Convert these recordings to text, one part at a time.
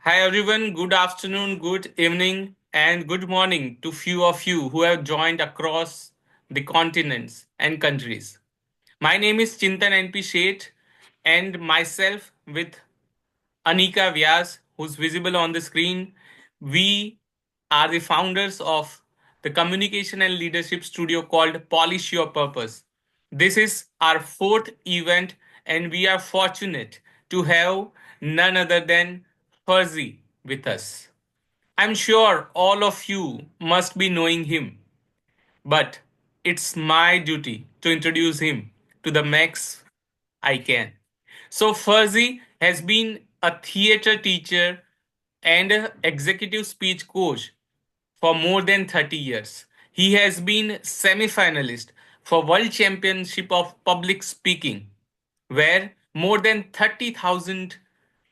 Hi everyone, good afternoon, good evening, and good morning to few of you who have joined across the continents and countries. My name is Chintan NP Sheth, and myself with Anika Vyas, who's visible on the screen. We are the founders of the communication and leadership studio called Polish Your Purpose. This is our fourth event, and we are fortunate to have none other than Fursey with us. I'm sure all of you must be knowing him, but it's my duty to introduce him to the max I can. So, Fursey has been a theater teacher and a executive speech coach for more than 30 years. He has been semi-finalist for World Championship of Public Speaking, where more than 30,000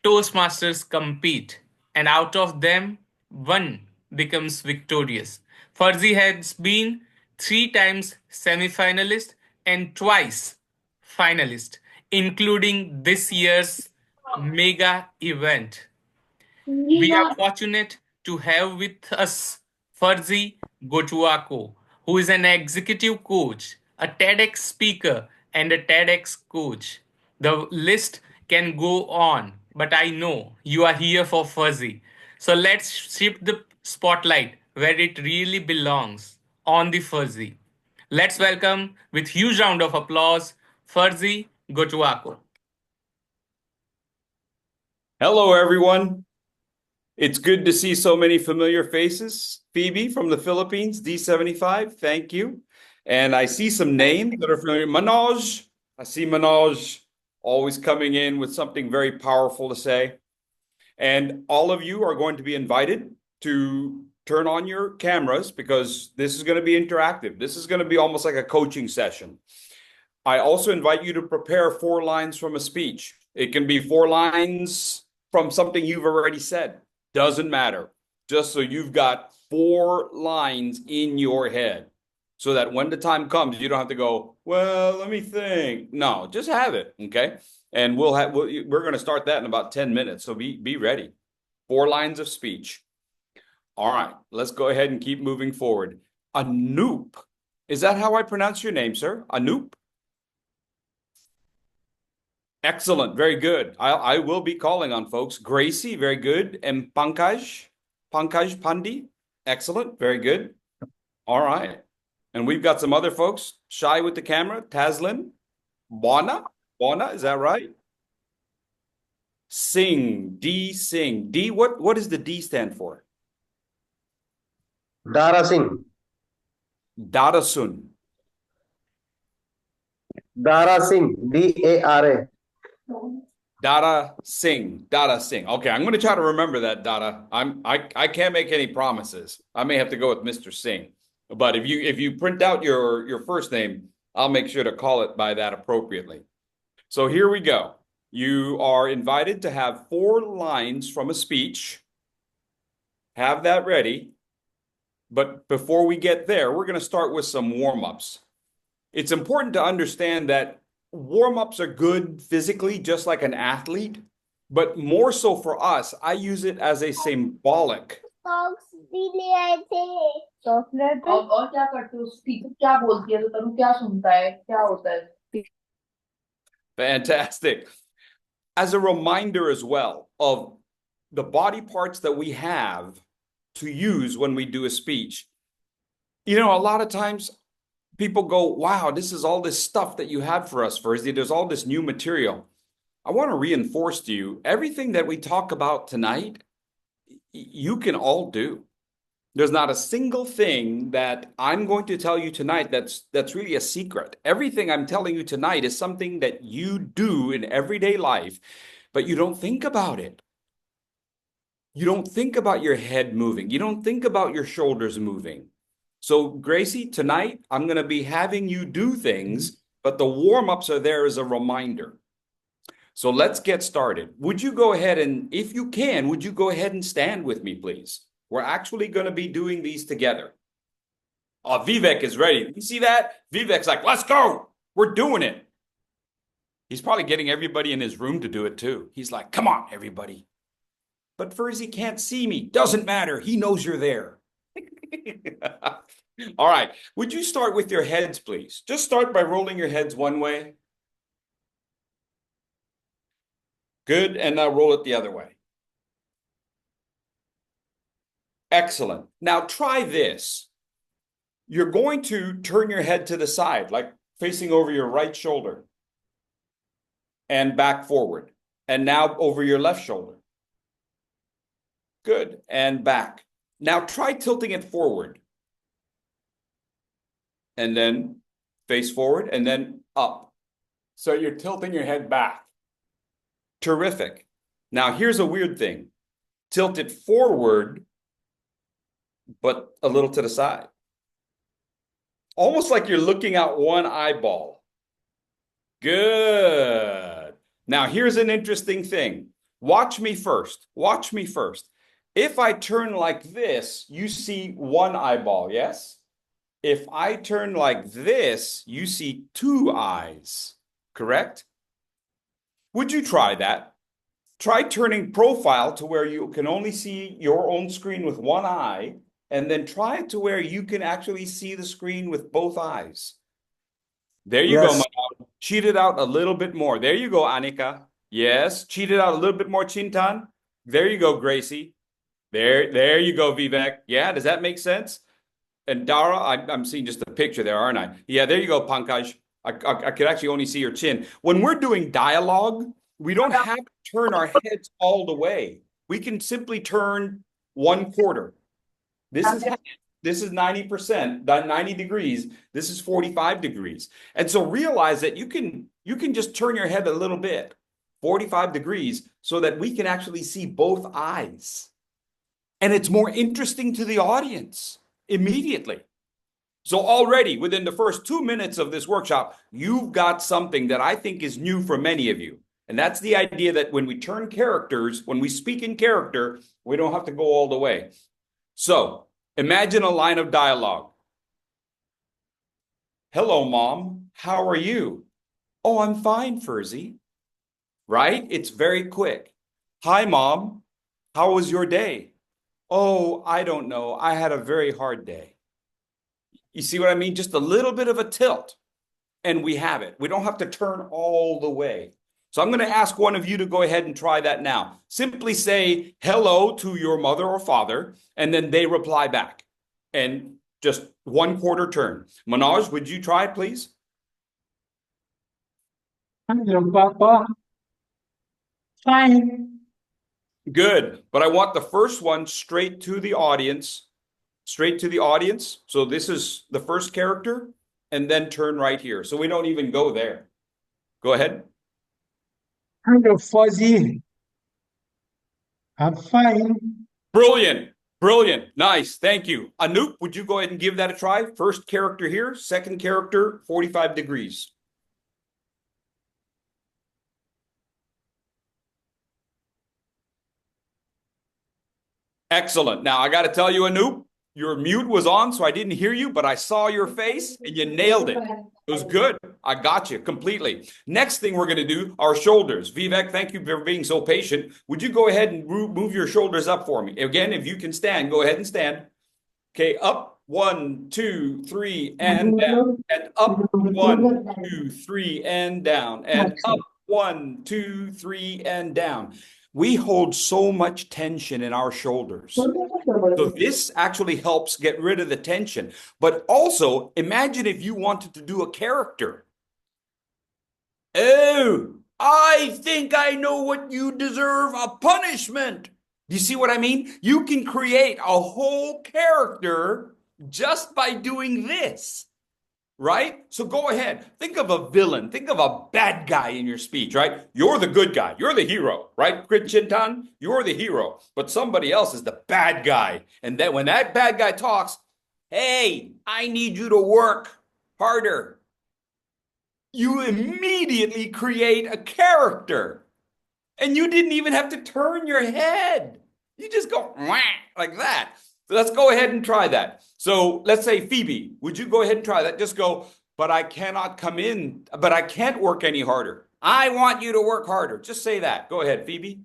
Toastmasters compete, and out of them, one becomes victorious. Fursey has been three times semi-finalist and twice finalist, including this year's mega event. We are fortunate to have with us Fursey Gotuaco, who is an executive coach, a TEDx speaker, and a TEDx coach. The list can go on, but I know you are here for Fursey. So let's shift the spotlight where it really belongs, on the Fursey. Let's welcome, with huge round of applause, Fursey Gotuaco. Hello, everyone. It's good to see so many familiar faces. Phoebe from the Philippines, D75, thank you. And I see some names that are familiar. Manoj, I see Manoj always coming in with something very powerful to say. And all of you are going to be invited to turn on your cameras because this is going to be interactive. This is going to be almost like a coaching session. I also invite you to prepare 4 lines from a speech. It can be 4 lines from something you've already said. Doesn't matter. Just so you've got 4 lines in your head so that when the time comes, you don't have to go, well, let me think. No, just have it. Okay. And we're going to start that in about 10 minutes. So be ready. 4 lines of speech. All right. Let's go ahead and keep moving forward. Anoop. Is that how I pronounce your name, sir? Anoop? Excellent. Very good. I will be calling on folks. Gracie, very good. And Pankaj Pandi. Excellent. Very good. All right. And we've got some other folks. Shy with the camera. Taslin. Bona. Bona, is that right? Sing. D Sing. D, what does the D stand for? Dara Singh. Darasun. Dara Singh. Dara. Dada Singh. Dada Singh. Okay, I'm going to try to remember that, Dada. I can't make any promises. I may have to go with Mr. Singh. But if you print out your first name, I'll make sure to call it by that appropriately. So here we go. You are invited to have 4 lines from a speech. Have that ready. But before we get there, we're going to start with some warm-ups. It's important to understand that warm-ups are good physically, just like an athlete, but more so for us, I use it as a symbolic. और क्या करते हो speaker क्या बोलती है तो तनु क्या सुनता है क्या होता है Fantastic. As a reminder as well of the body parts that we have to use when we do a speech. You know, a lot of times people go, wow, this is all this stuff that you have for us, Fursey. There's all this new material. I want to reinforce to you, everything that we talk about tonight, you can all do. There's not a single thing that I'm going to tell you tonight that's really a secret. Everything I'm telling you tonight is something that you do in everyday life, but you don't think about it. You don't think about your head moving. You don't think about your shoulders moving. So, Gracie, tonight I'm going to be having you do things, but the warm-ups are there as a reminder. So let's get started. Would you go ahead and, if you can, would you go ahead and stand with me, please? We're actually going to be doing these together. Oh, Vivek is ready. You see that? Vivek's like, let's go. We're doing it. He's probably getting everybody in his room to do it too. He's like, come on, everybody. But Fursey can't see me. Doesn't matter. He knows you're there. All right. Would you start with your heads, please? Just start by rolling your heads one way. Good. And now roll it the other way. Excellent. Now try this. You're going to turn your head to the side, like facing over your right shoulder and back forward. And now over your left shoulder. Good. And back. Now try tilting it forward. And then face forward and then up. So you're tilting your head back. Terrific. Now here's a weird thing. Tilt it forward, but a little to the side. Almost like you're looking out one eyeball. Good. Now here's an interesting thing. Watch me first. Watch me first. If I turn like this, you see one eyeball, yes? If I turn like this, you see two eyes, correct? Would you try that? Try turning profile to where you can only see your own screen with one eye, and then try it to where you can actually see the screen with both eyes. There you go, Manoj. Cheat it out a little bit more. There you go, Anika. Yes, cheat it out a little bit more, Chintan. There you go, Gracie. There you go, Vivek. Yeah, does that make sense? And Dara, I'm seeing just a picture there, aren't I? Yeah, there you go, Pankaj. I could actually only see your chin. When we're doing dialogue, we don't have to turn our heads all the way. We can simply turn 1/4. This is 90%, 90 degrees. This is 45 degrees. And so realize that you can just turn your head a little bit, 45 degrees, so that we can actually see both eyes. And it's more interesting to the audience immediately. So already within the first 2 minutes of this workshop, you've got something that I think is new for many of you. And that's the idea that when we turn characters, when we speak in character, we don't have to go all the way. So imagine a line of dialogue. Hello, Mom. How are you? Oh, I'm fine, Fursey. Right? It's very quick. Hi, Mom. How was your day? Oh, I don't know. I had a very hard day. You see what I mean? Just a little bit of a tilt, and we have it. We don't have to turn all the way. So I'm going to ask one of you to go ahead and try that now. Simply say hello to your mother or father, and then they reply back. And just 1/4 turn. Manoj, would you try, please? Hello, Papa. Fine. Good. But I want the first one straight to the audience. Straight to the audience. So this is the first character, and then turn right here. So we don't even go there. Go ahead. Hello, Fuzzy. I'm fine. Brilliant. Brilliant. Nice. Thank you. Anoop, would you go ahead and give that a try? First character here, second character, 45 degrees. Excellent. Now, I got to tell you, Anoop, your mute was on, so I didn't hear you, but I saw your face and you nailed it. It was good. I got you completely. Next thing we're going to do are shoulders. Vivek, thank you for being so patient. Would you go ahead and move your shoulders up for me? Again, if you can stand, go ahead and stand. Okay, up, 1, 2, 3, and down. And up, 1, 2, 3, and down. And up, 1, 2, 3, and down. We hold so much tension in our shoulders. So this actually helps get rid of the tension. But also, imagine if you wanted to do a character. Oh, I think I know what you deserve, a punishment. Do you see what I mean? You can create a whole character just by doing this, right? So go ahead. Think of a villain. Think of a bad guy in your speech, right? You're the good guy. You're the hero, right? Chintan, you're the hero, but somebody else is the bad guy. And then when that bad guy talks, hey, I need you to work harder. You immediately create a character. And you didn't even have to turn your head. You just go like that. So let's go ahead and try that. So let's say, Phoebe, would you go ahead and try that? Just go, but I cannot come in, but I can't work any harder. I want you to work harder. Just say that. Go ahead, Phoebe.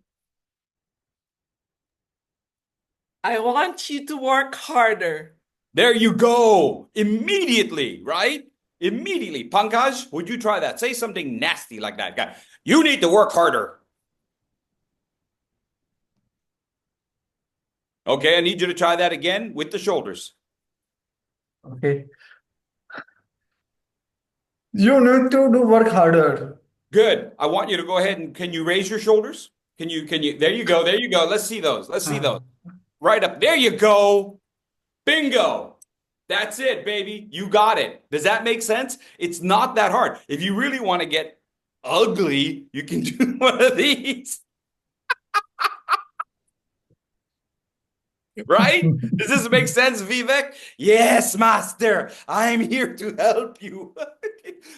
I want you to work harder. There you go. Immediately, right? Immediately. Pankaj, would you try that? Say something nasty like that, guy. You need to work harder. Okay, I need you to try that again with the shoulders. Okay. You need to do work harder. Good. I want you to go ahead and can you raise your shoulders? Can you, there you go. There you go. Let's see those. Let's see those. Right up. There you go. Bingo. That's it, baby. You got it. Does that make sense? It's not that hard. If you really want to get ugly, you can do one of these. Right? Does this make sense, Vivek? Yes, master. I'm here to help you.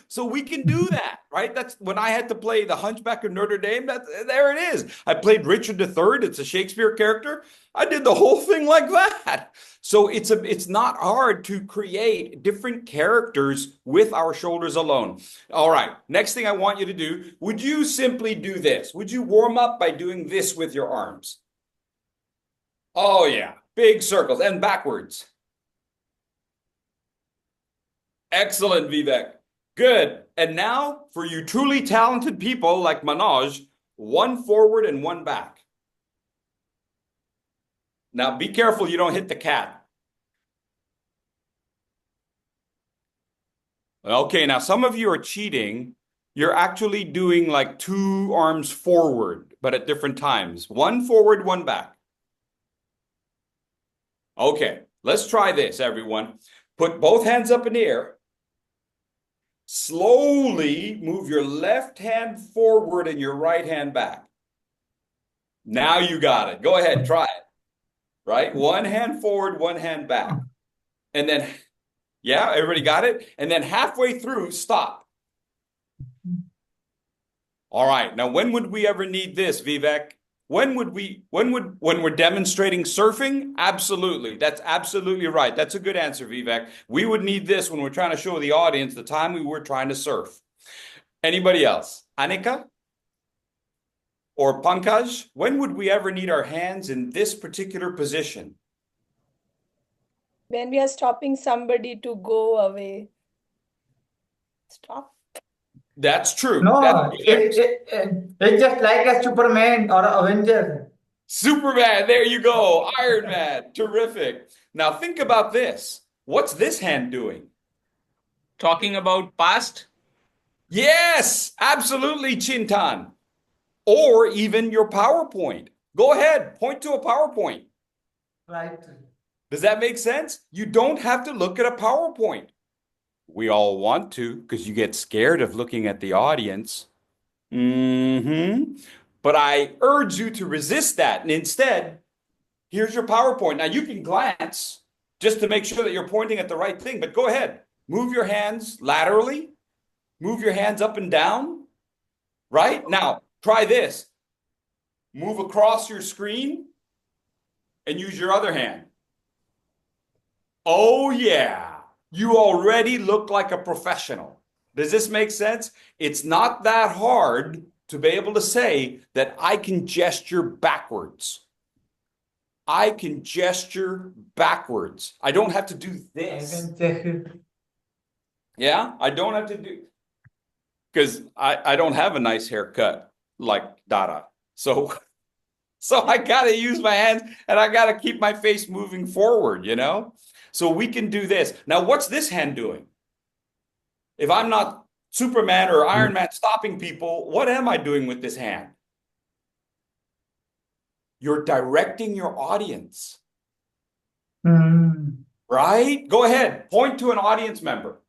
So we can do that, right? That's when I had to play the Hunchback of Notre Dame. There it is. I played Richard III. It's a Shakespeare character. I did the whole thing like that. So it's not hard to create different characters with our shoulders alone. All right. Next thing I want you to do, would you simply do this? Would you warm up by doing this with your arms? Oh, yeah. Big circles and backwards. Excellent, Vivek. Good. And now, for you truly talented people like Manoj, one forward and one back. Now, be careful you don't hit the cat. Okay, now some of you are cheating. You're actually doing like two arms forward, but at different times. One forward, one back. Okay, let's try this, everyone. Put both hands up in the air. Slowly move your left hand forward and your right hand back. Now you got it. Go ahead, try it. Right? One hand forward, one hand back. And then, yeah, everybody got it? And then halfway through, stop. All right, now when would we ever need this, Vivek? When we're demonstrating surfing? Absolutely. That's absolutely right. That's a good answer, Vivek. We would need this when we're trying to show the audience the time we were trying to surf. Anybody else? Anika? Or Pankaj? When would we ever need our hands in this particular position? When we are stopping somebody to go away. Stop. That's true. No, That's it's just like a Superman or a Avenger. Superman, there you go. Iron Man, terrific. Now think about this. What's this hand doing? Talking about past. Yes, absolutely, Chintan. Or even your PowerPoint. Go ahead, point to a PowerPoint. Right. Does that make sense? You don't have to look at a PowerPoint. We all want to because you get scared of looking at the audience. But I urge you to resist that. And instead, here's your PowerPoint. Now you can glance just to make sure that you're pointing at the right thing, but go ahead. Move your hands laterally. Move your hands up and down. Right? Now, try this. Move across your screen and use your other hand. Oh, yeah. You already look like a professional. Does this make sense? It's not that hard to be able to say that I can gesture backwards. I can gesture backwards. I don't have to do I this. can check it. Yeah, I don't have to do, because I don't have a nice haircut like Dada. So I got to use my hands and I got to keep my face moving forward, you know? So we can do this. Now, what's this hand doing? If I'm not Superman or Iron Man stopping people, what am I doing with this hand? You're directing your audience, right? Go ahead. Point to an audience member.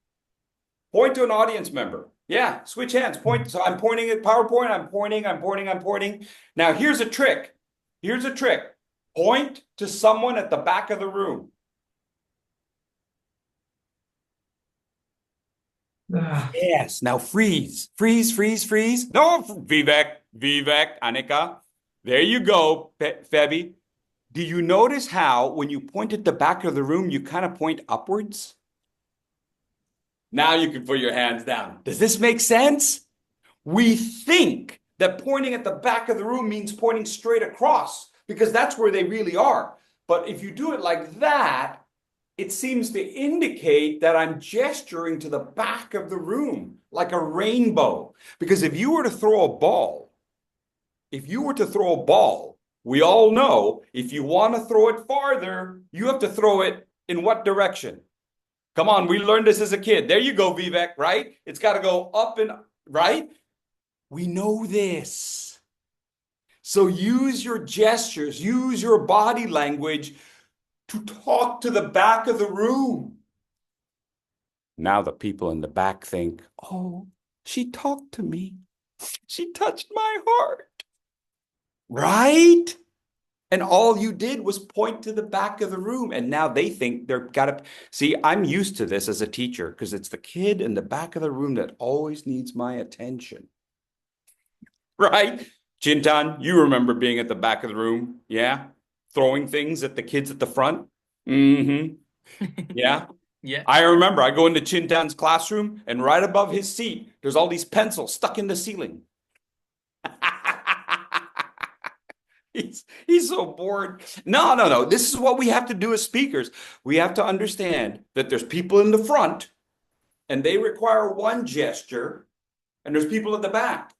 Point to an audience member. Yeah, switch hands. Point. So I'm pointing at PowerPoint. I'm pointing. Now, here's a trick. Here's a trick. Point to someone at the back of the room. Yes. Now freeze. No, Vivek, Anika. There you go, Febby. Do you notice how when you point at the back of the room, you kind of point upwards? Now you can put your hands down. Does this make sense? We think that pointing at the back of the room means pointing straight across because that's where they really are. But if you do it like that, it seems to indicate that I'm gesturing to the back of the room, like a rainbow. Because if you were to throw a ball, we all know if you want to throw it farther, you have to throw it in what direction? Come on, we learned this as a kid. There you go, Vivek, right? It's got to go up and right. We know this. So use your gestures, use your body language to talk to the back of the room. Now the people in the back think, oh, she talked to me. She touched my heart. Right? And all you did was point to the back of the room. And now they think they're got to see. I'm used to this as a teacher because it's the kid in the back of the room that always needs my attention. Right? Chintan, you remember being at the back of the room, yeah? Throwing things at the kids at the front. Mm-hmm. Yeah. Yeah. I remember I go into Chintan's classroom and right above his seat, there's all these pencils stuck in the ceiling. He's so bored. No. This is what we have to do as speakers. We have to understand that there's people in the front and they require one gesture, and there's people at the back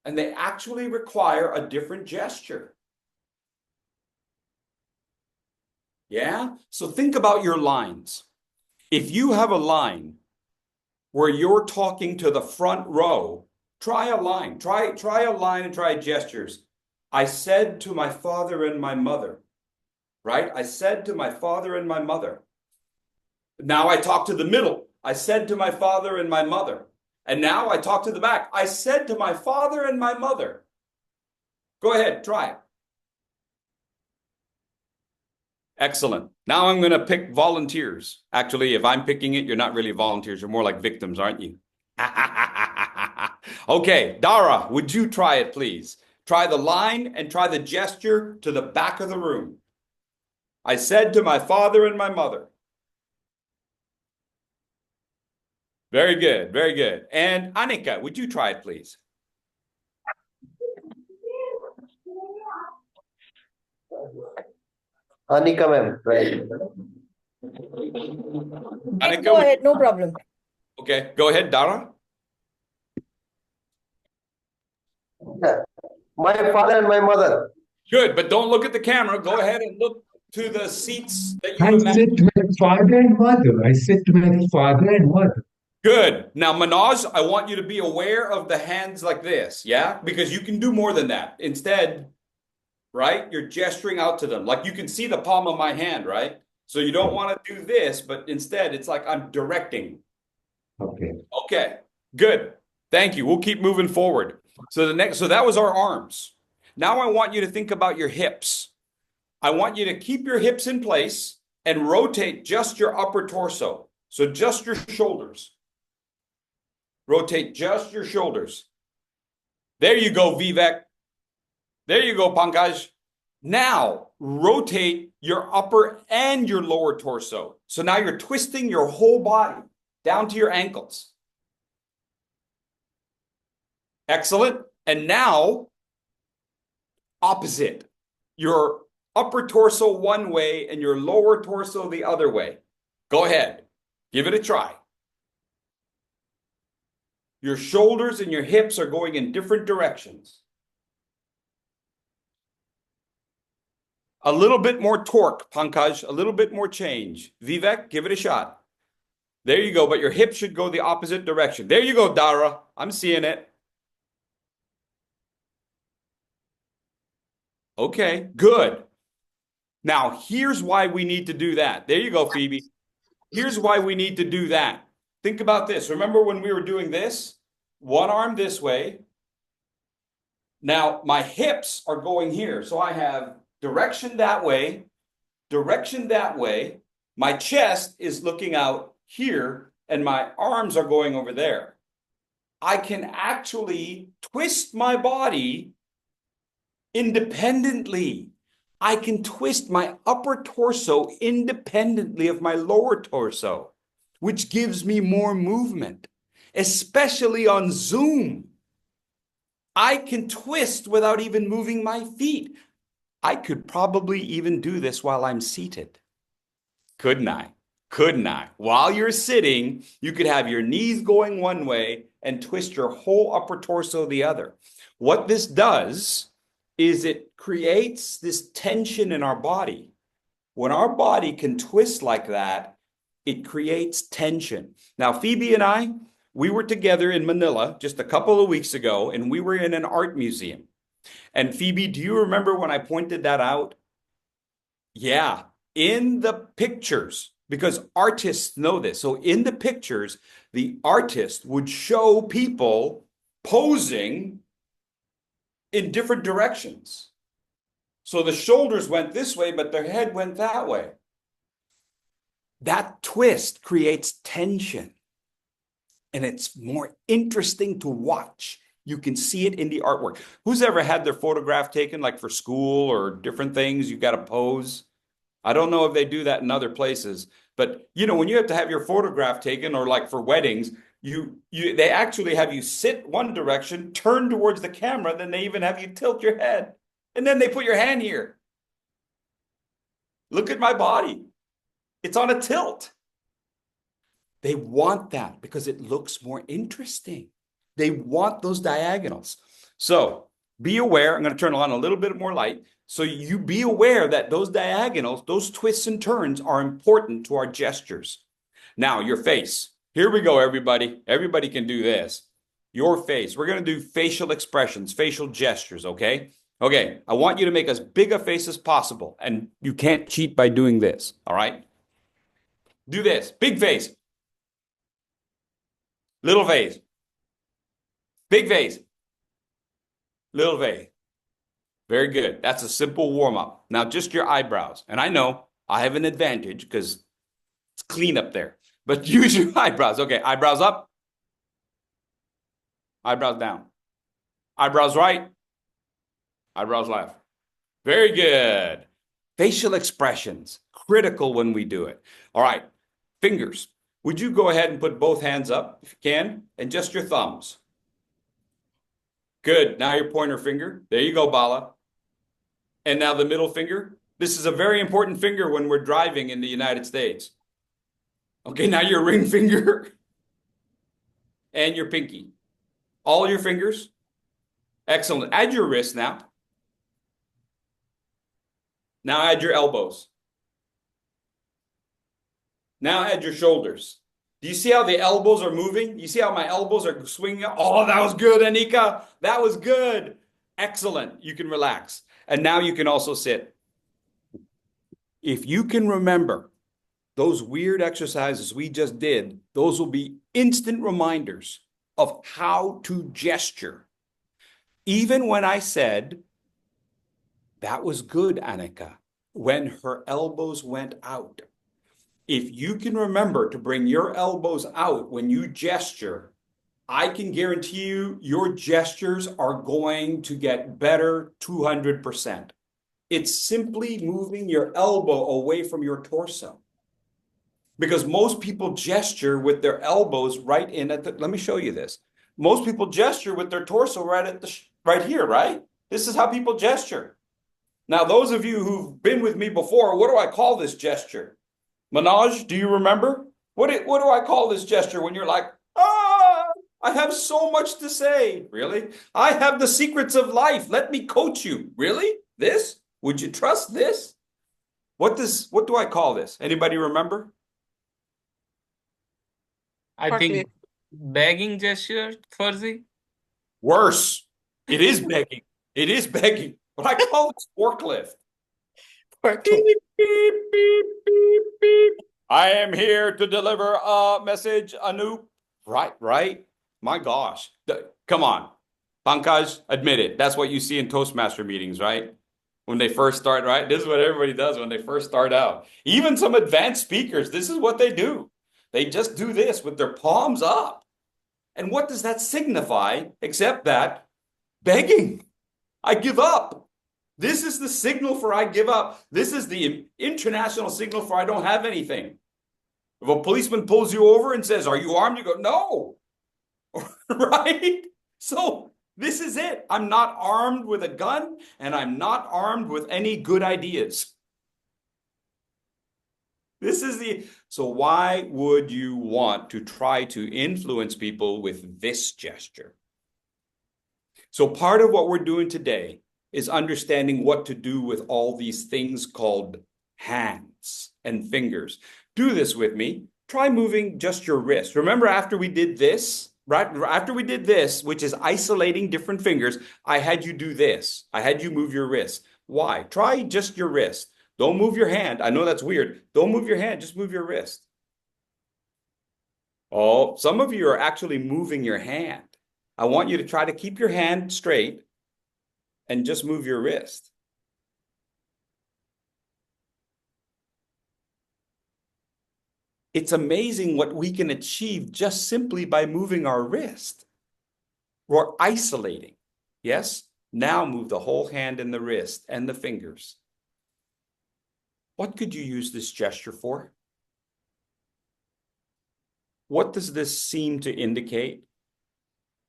and they actually require a different gesture. Yeah? So think about your lines. If you have a line where you're talking to the front row, try a line. Try a line and try gestures. I said to my father and my mother, right? I said to my father and my mother. Now I talk to the middle. I said to my father and my mother. And now I talk to the back. I said to my father and my mother. Go ahead, try it. Excellent. Now I'm going to pick volunteers. Actually, if I'm picking it, you're not really volunteers. You're more like victims, aren't you? Okay, Dara, would you try it, please? Try the line and try the gesture to the back of the room. I said to my father and my mother. Very good, very good. And Annika, would you try it, please? Anika ma'am, right. Annika, Go ahead, no problem. Okay, go ahead, Dara. Yeah. My father and my mother. Good, but don't look at the camera. Go ahead and look to the seats that you I imagine. said to my father and mother. I said to my father and mother. Good. Now, Manoj, I want you to be aware of the hands like this, yeah? Because you can do more than that. Instead, right, you're gesturing out to them. Like you can see the palm of my hand, right? So you don't want to do this, but instead it's like I'm directing. Okay. Okay, good. Thank you. We'll keep moving forward. So that was our arms. Now I want you to think about your hips. I want you to keep your hips in place and rotate just your upper torso. So just your shoulders. Rotate just your shoulders. There you go, Vivek. There you go, Pankaj. Now rotate your upper and your lower torso. So now you're twisting your whole body down to your ankles. Excellent. And now, opposite. Your upper torso one way and your lower torso the other way. Go ahead. Give it a try. Your shoulders and your hips are going in different directions. A little bit more torque, Pankaj, a little bit more change. Vivek, give it a shot. There you go, but your hips should go the opposite direction. There you go, Dara. I'm seeing it. Okay, good. Now, here's why we need to do that. There you go, Phoebe. Here's why we need to do that. Think about this. Remember when we were doing this? One arm this way. Now, my hips are going here. So I have direction that way, direction that way. My chest is looking out here, and my arms are going over there. I can actually twist my body independently. I can twist my upper torso independently of my lower torso, which gives me more movement, especially on Zoom. I can twist without even moving my feet. I could probably even do this while I'm seated. Couldn't I? Couldn't I? While you're sitting, you could have your knees going one way and twist your whole upper torso the other. What this does is it creates this tension in our body. When our body can twist like that, it creates tension. Now, Phoebe and I, we were together in Manila just a couple of weeks ago, and we were in an art museum. And Phoebe, do you remember when I pointed that out? Yeah, in the pictures, because artists know this. So in the pictures, the artist would show people posing in different directions. So the shoulders went this way, but their head went that way. That twist creates tension. And it's more interesting to watch. You can see it in the artwork. Who's ever had their photograph taken, like for school or different things? You got to pose. I don't know if they do that in other places, but you know, when you have to have your photograph taken, or like for weddings, they actually have you sit one direction, turn towards the camera, then they even have you tilt your head, and then they put your hand here. Look at my body. It's on a tilt. They want that because it looks more interesting. They want those diagonals. So be aware. I'm going to turn on a little bit more light. So you be aware that those diagonals, those twists and turns are important to our gestures. Now, your face. Here we go, everybody. Everybody can do this. Your face. We're going to do facial expressions, facial gestures, okay? Okay, I want you to make as big a face as possible, and you can't cheat by doing this, all right? Do this. Big face. Little face. Big face. Little face. Very good. That's a simple warm-up. Now, just your eyebrows. And I know I have an advantage because it's clean up there. But use your eyebrows. Okay, eyebrows up. Eyebrows down. Eyebrows right. Eyebrows left. Very good. Facial expressions. Critical when we do it. All right. Fingers. Would you go ahead and put both hands up if you can? And just your thumbs. Good. Now your pointer finger. There you go, Bala. And now the middle finger. This is a very important finger when we're driving in the United States. Okay, now your ring finger and your pinky. All your fingers. Excellent. Add your wrist now. Now add your elbows. Now add your shoulders. Do you see how the elbows are moving? You see how my elbows are swinging? Oh, that was good, Anika. That was good. Excellent. You can relax. And now you can also sit. If you can remember those weird exercises we just did, those will be instant reminders of how to gesture. Even when I said, that was good, Anika, when her elbows went out. If you can remember to bring your elbows out when you gesture, I can guarantee you your gestures are going to get better 200%. It's simply moving your elbow away from your torso. Because most people gesture with their elbows right in at the, let me show you this. Most people gesture with their torso right at the, right here, right? This is how people gesture. Now, those of you who've been with me before, what do I call this gesture? Manoj, do you remember? What do I call this gesture when you're like, I have so much to say. Really? I have the secrets of life. Let me coach you. Really? This? Would you trust this? What do I call this? Anybody remember? I think begging gesture, Fursey. Worse. It is begging. It is begging. But I call it forklift. Beep, beep, beep, beep, beep. I am here to deliver a message, Anoop. Right. My gosh. Come on. Pankaj, admit it. That's what you see in Toastmaster meetings, right? When they first start, right? This is what everybody does when they first start out. Even some advanced speakers, this is what they do. They just do this with their palms up. And what does that signify except that begging? I give up. This is the signal for I give up. This is the international signal for I don't have anything. If a policeman pulls you over and says, "Are you armed?" You go, "No." Right? So This is it. I'm not armed with a gun, and I'm not armed with any good ideas. So why would you want to try to influence people with this gesture? So part of what we're doing today is understanding what to do with all these things called hands and fingers. Do this with me. Try moving just your wrist. Remember after we did this, right? After we did this, which is isolating different fingers, I had you do this. I had you move your wrist. Why? Try just your wrist. Don't move your hand. I know that's weird. Don't move your hand. Just move your wrist. Oh, some of you are actually moving your hand. I want you to try to keep your hand straight and just move your wrist. It's amazing what we can achieve just simply by moving our wrist. We're isolating. Yes? Now move the whole hand and the wrist and the fingers. What could you use this gesture for? What does this seem to indicate?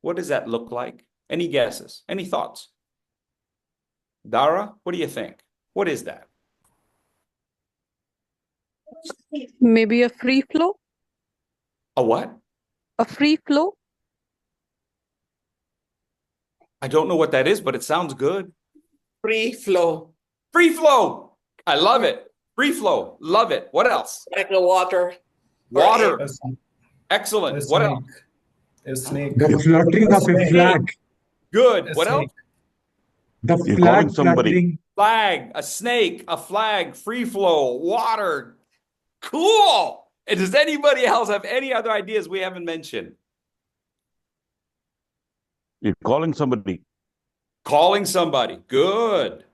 What does that look like? Any guesses? Any thoughts? Dara, what do you think? What is that? Maybe a free flow? A what? A free flow? I don't know what that is, but it sounds good. Free flow, Free flow. I love it. Free flow. Love it. What else? like the water. Water. A Excellent. snake. What else? A snake. The fluttering A of a snake. flag. Good. A What else? snake. The You're flag calling somebody. fluttering. Flag, a snake, a flag, free flow, water. Cool. And does anybody else have any other ideas we haven't mentioned? You're calling somebody. Calling somebody. Good.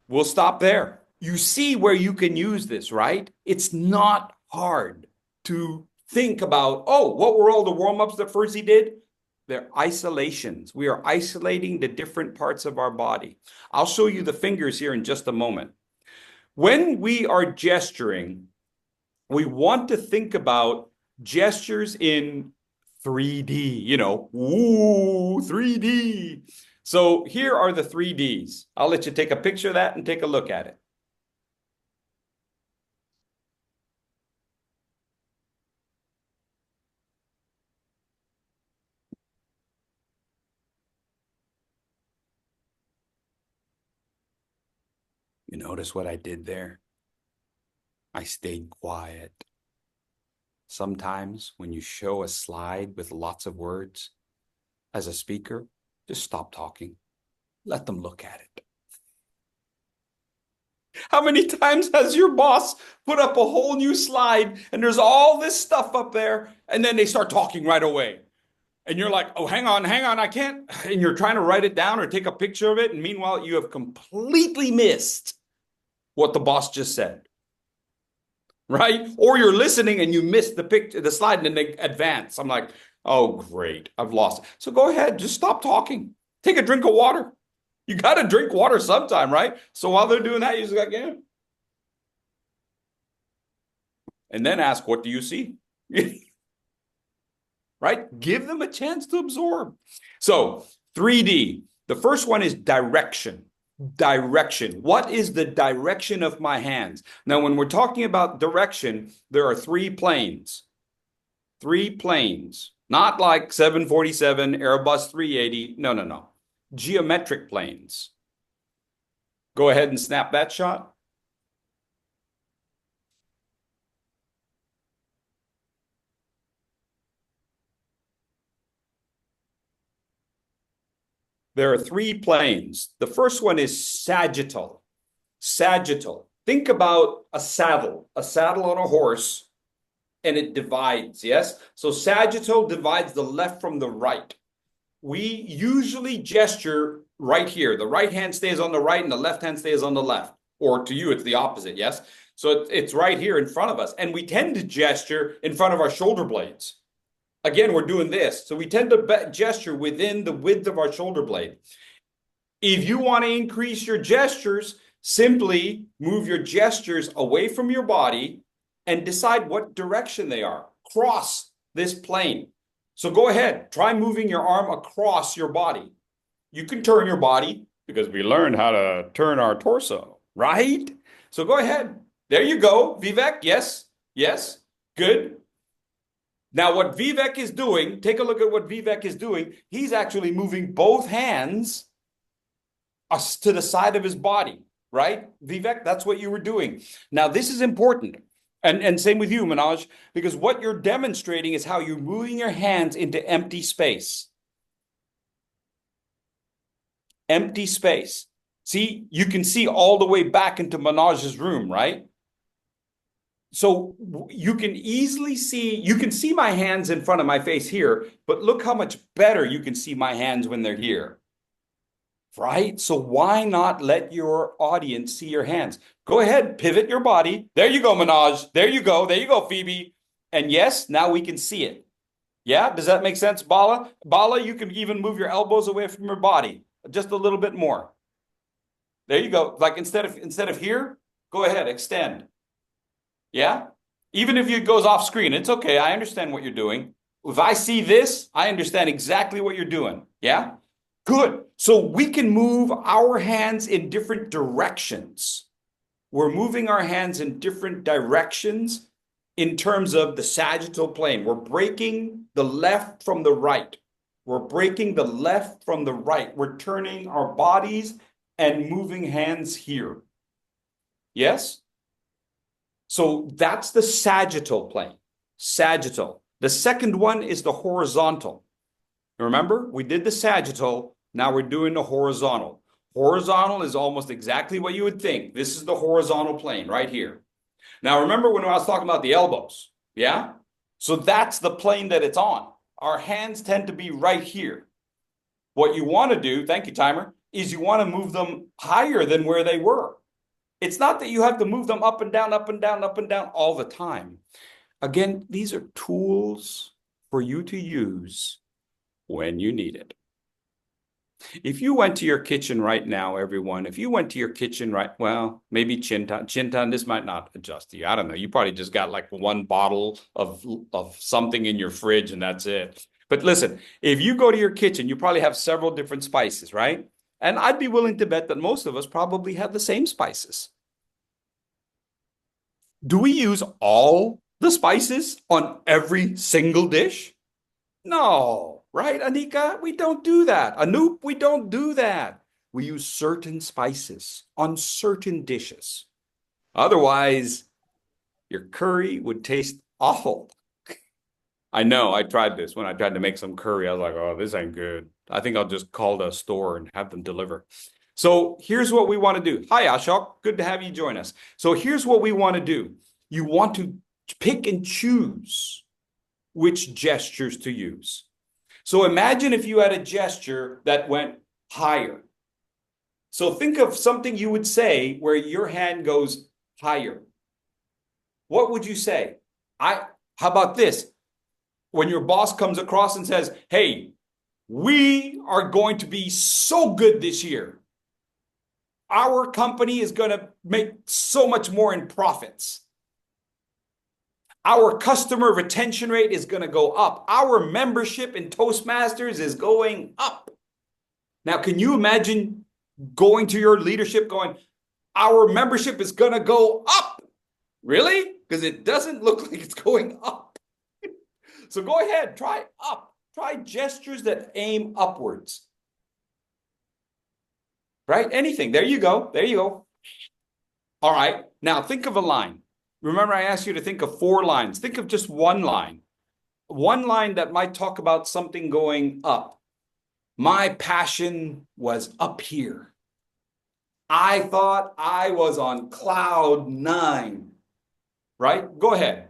We'll stop there. You see where you can use this, right? It's not hard to think about, oh, what were all the warm-ups that Fursey did? They're isolations. We are isolating the different parts of our body. I'll show you the fingers here in just a moment. When we are gesturing, we want to think about gestures in 3D, ooh, 3D. So here are the 3Ds. I'll let you take a picture of that and take a look at it. You notice what I did there? I stayed quiet. Sometimes when you show a slide with lots of words, as a speaker, just stop talking. Let them look at it. How many times has your boss put up a whole new slide and there's all this stuff up there and then they start talking right away? And you're like, oh, hang on, I can't. And you're trying to write it down or take a picture of it. And meanwhile, you have completely missed what the boss just said. Right? Or you're listening and you missed the picture, the slide, and then they advance. I'm like, oh, great, I've lost it. So go ahead, just stop talking. Take a drink of water. You got to drink water sometime, right? So while they're doing that, you just got to get and then ask, what do you see? Right? Give them a chance to absorb. So 3D, the first one is direction. Direction. What is the direction of my hands? Now, when we're talking about direction, there are three planes. Three planes. Not like 747, Airbus 380. No. Geometric planes. Go ahead and snap that shot. There are three planes. The first one is sagittal. Sagittal. Think about a saddle on a horse, and it divides, yes? So sagittal divides the left from the right. We usually gesture right here. The right hand stays on the right and the left hand stays on the left. Or to you, it's the opposite, yes? So it's right here in front of us. And we tend to gesture in front of our shoulder blades. Again, we're doing this. So we tend to gesture within the width of our shoulder blade. If you want to increase your gestures, simply move your gestures away from your body and decide what direction they are. Cross this plane. So go ahead, try moving your arm across your body. You can turn your body because we learned how to turn our torso, right? So go ahead. There you go. Vivek, yes, yes, good. Now, what Vivek is doing, take a look at what Vivek is doing. He's actually moving both hands to the side of his body, right? Vivek, that's what you were doing. Now, this is important. And same with you, Manoj, because what you're demonstrating is how you're moving your hands into empty space. Empty space. See, you can see all the way back into Manoj's room, right? So you can easily see, you can see my hands in front of my face here, but look how much better you can see my hands when they're here. Right? So why not let your audience see your hands? Go ahead, pivot your body. There you go, Manoj. There you go. There you go, Phoebe. And yes, now we can see it. Yeah, does that make sense, Bala? Bala, you can even move your elbows away from your body just a little bit more. There you go. Like instead of here, go ahead, extend. Yeah? Even if it goes off screen, it's okay. I understand what you're doing. If I see this, I understand exactly what you're doing. Yeah? Good. So we can move our hands in different directions. We're moving our hands in different directions in terms of the sagittal plane. We're breaking the left from the right. We're breaking the left from the right. We're turning our bodies and moving hands here. Yes? So that's the sagittal plane. Sagittal. The second one is the horizontal. Remember, we did the sagittal. Now we're doing the horizontal. Horizontal is almost exactly what you would think. This is the horizontal plane right here. Now, remember when I was talking about the elbows? Yeah? So that's the plane that it's on. Our hands tend to be right here. What you want to do, thank you, timer, is you want to move them higher than where they were. It's not that you have to move them up and down, up and down, up and down all the time. Again, these are tools for you to use when you need it. If you went to your kitchen right now, everyone, if you went to your kitchen right, well, maybe Chintan, this might not adjust to you. I don't know. You probably just got like one bottle of something in your fridge and that's it. But listen, if you go to your kitchen, you probably have several different spices, right? And I'd be willing to bet that most of us probably have the same spices. Do we use all the spices on every single dish? No, right, Anika? We don't do that. Anoop, we don't do that. We use certain spices on certain dishes. Otherwise, your curry would taste awful. I know, I tried this when I tried to make some curry. I was like, oh, this ain't good. I think I'll just call the store and have them deliver. So here's what we want to do. Hi, Ashok. Good to have you join us. So here's what we want to do. You want to pick and choose which gestures to use. So imagine if you had a gesture that went higher. So think of something you would say where your hand goes higher. What would you say? How about this? When your boss comes across and says, hey, we are going to be so good this year. Our company is going to make so much more in profits. Our customer retention rate is going to go up. Our membership in Toastmasters is going up. Now, can you imagine going to your leadership going, our membership is going to go up? Really? Because it doesn't look like it's going up. So go ahead, try up. Try gestures that aim upwards. Right? Anything. There you go. There you go. All right. Now think of a line. Remember, I asked you to think of 4 lines. Think of just one line. One line that might talk about something going up. My passion was up here. I thought I was on cloud 9. Right? Go ahead.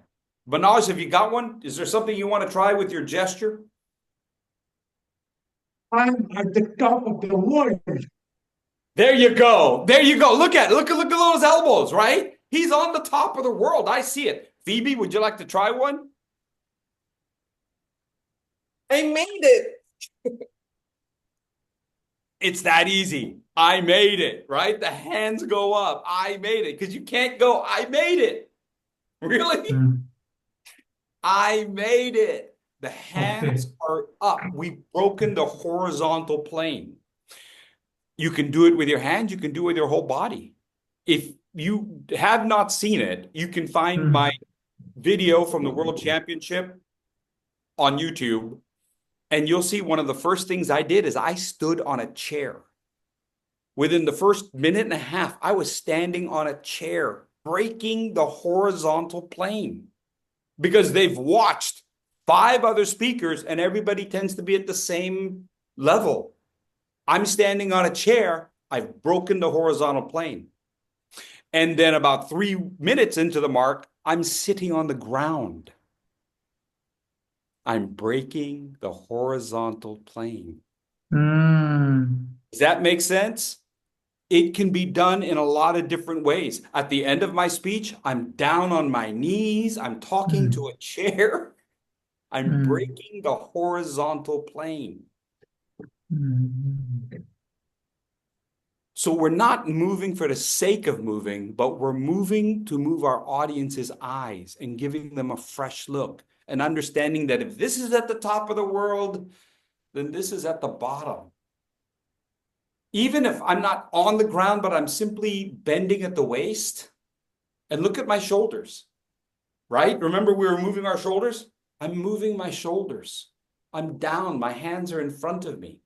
Manoj, have you got one? Is there something you want to try with your gesture? I'm at the top of the world. There you go. There you go. Look at those elbows, right? He's on the top of the world. I see it. Phoebe, would you like to try one? I made it. It's that easy. I made it, right? The hands go up. I made it. Because you can't go, I made it. Really? I made it. The hands are up. We've broken the horizontal plane. You can do it with your hands. You can do it with your whole body. If you have not seen it, you can find my video from the World Championship on YouTube, and you'll see one of the first things I did is I stood on a chair. Within the first minute and a half, I was standing on a chair, breaking the horizontal plane, because they've watched 5 other speakers and everybody tends to be at the same level. I'm standing on a chair. I've broken the horizontal plane. And then about 3 minutes into the mark, I'm sitting on the ground. I'm breaking the horizontal plane. Does that make sense? It can be done in a lot of different ways. At the end of my speech, I'm down on my knees. I'm talking to a chair. I'm breaking the horizontal plane. So we're not moving for the sake of moving, but we're moving to move our audience's eyes and giving them a fresh look and understanding that if this is at the top of the world, then this is at the bottom. Even if I'm not on the ground, but I'm simply bending at the waist, and look at my shoulders, right? Remember we were moving our shoulders? I'm moving my shoulders. I'm down. My hands are in front of me.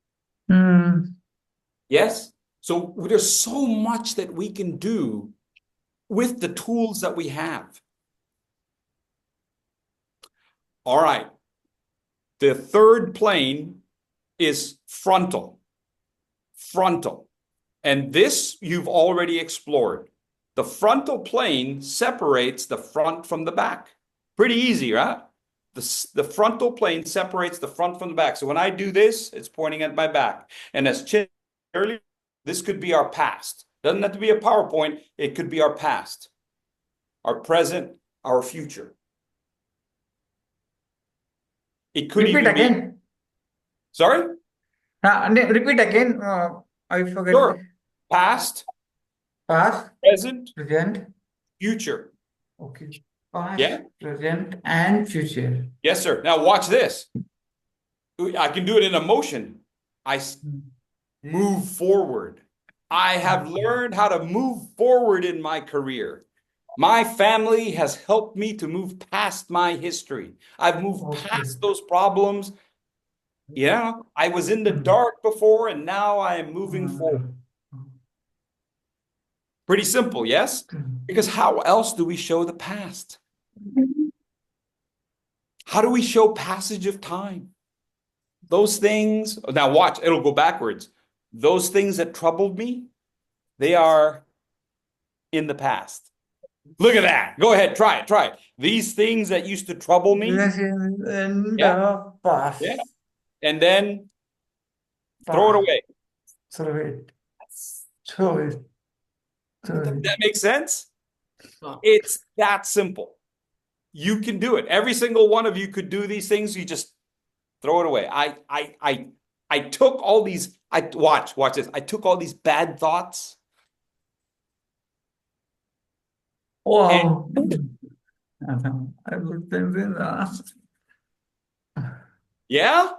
Yes? So there's so much that we can do with the tools that we have. All right. The third plane is frontal. Frontal. And this you've already explored. The frontal plane separates the front from the back. Pretty easy, right? The frontal plane separates the front from the back. So when I do this, it's pointing at my back. And as Chin earlier, this could be our past. Doesn't have to be a PowerPoint. It could be our past, our present, our future. It could Repeat even be. again. Sorry? Repeat again. I forget. Sure. Past, Past, present, present. future. Okay. Past, Yeah? present, and future. Yes, sir. Now watch this. I can do it in a motion. I move forward. I have learned how to move forward in my career. My family has helped me to move past my history. I've moved past those problems. Yeah, I was in the dark before, and now I am moving forward. Pretty simple, yes? Because how else do we show the past? How do we show passage of time? Those things, now watch, it'll go backwards. Those things that troubled me, they are in the past. Look at that. Go ahead, try it. These things that used to trouble me. This is in Yeah. the past. Yeah. And then throw it away. Throw it. Throw it. Throw Does it. that make sense? It's that simple. You can do it. Every single one of you could do these things. You just throw it away. I took all these, watch this. I took all these bad thoughts. Wow. I would think that. Yeah?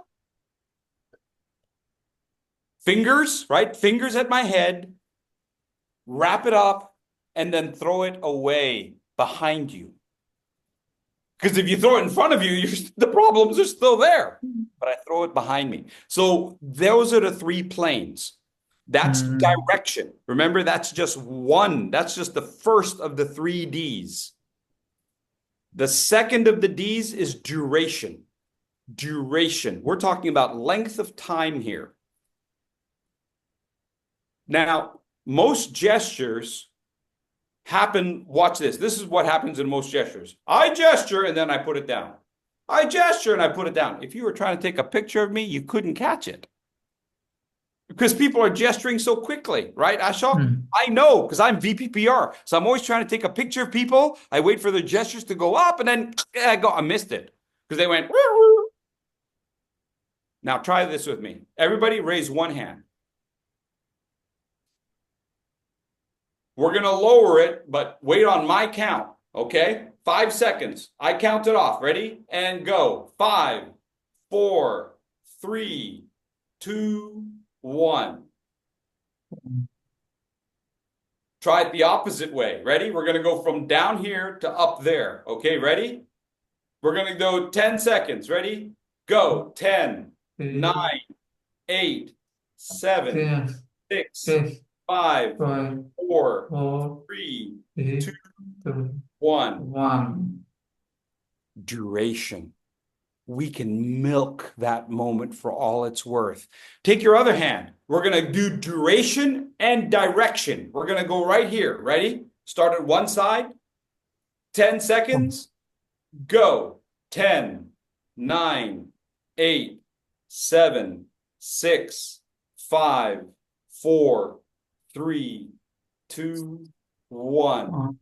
Fingers, right? Fingers at my head. Wrap it up and then throw it away behind you. Because if you throw it in front of you, the problems are still there. But I throw it behind me. So those are the 3 planes. That's direction. Remember, that's just one. That's just the first of the 3 Ds. The second of the Ds is duration. Duration. We're talking about length of time here. Now, most gestures happen, watch this. This is what happens in most gestures. I gesture and then I put it down. I gesture and I put it down. If you were trying to take a picture of me, you couldn't catch it. Because people are gesturing so quickly, right, Ashok? I know, because I'm VPPR. So I'm always trying to take a picture of people. I wait for their gestures to go up and then I missed it. Because they went, woo, woo. Now try this with me. Everybody raise one hand. We're going to lower it, but wait on my count, okay? 5 seconds. I count it off. Ready? And go. 5, 4, 3, 2, 1. Try it the opposite way. Ready? We're going to go from down here to up there. Okay, ready? We're going to go 10 seconds. Ready? Go. 10, 9, 8, 7, 6, 5, 4, 3, 2, 1. Duration. We can milk that moment for all it's worth. Take your other hand. We're going to do duration and direction. We're going to go right here. Ready? Start at one side. 10 seconds. Go. 10, 9, 8, 7, 6, 5, 4, 3, 2, 1.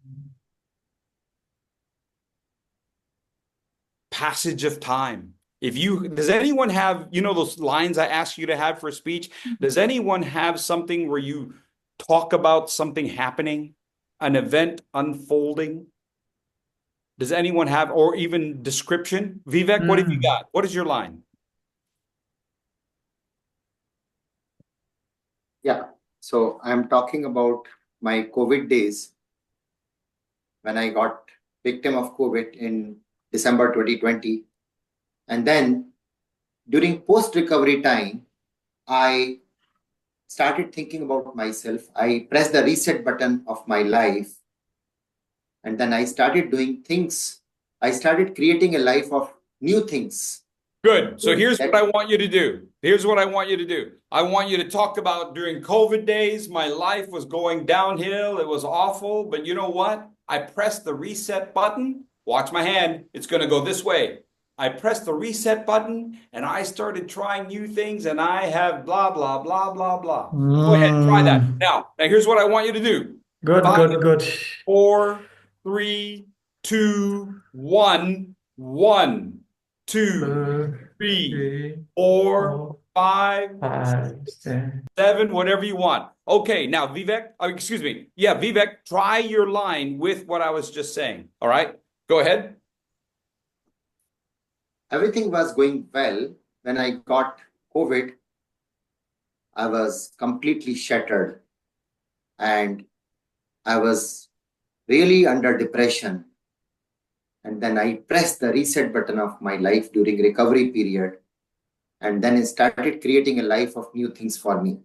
Passage of time. Does anyone have, those lines I ask you to have for a speech? Does anyone have something where you talk about something happening, an event unfolding? Does anyone have, or even description? Vivek, what have you got? What is your line? Yeah. So I'm talking about my COVID days when I got victim of COVID in December 2020. And then during post-recovery time, I started thinking about myself. I pressed the reset button of my life. And then I started doing things. I started creating a life of new things. Good. So here's what I want you to do. Here's what I want you to do. I want you to talk about during COVID days, my life was going downhill. It was awful. But you know what? I pressed the reset button. Watch my hand. It's going to go this way. I pressed the reset button and I started trying new things and I have blah, blah, blah, blah, blah. Go ahead. Try that. Now here's what I want you to do. Good, 5, good. 4, 3, 2, 1. 1, 2, 3, 4, 5, 7, whatever you want. Okay, now Vivek, excuse me. Yeah, Vivek, try your line with what I was just saying. All right, go ahead. Everything was going well. When I got COVID, I was completely shattered and I was really under depression. And then I pressed the reset button of my life during recovery period. And then it started creating a life of new things for me.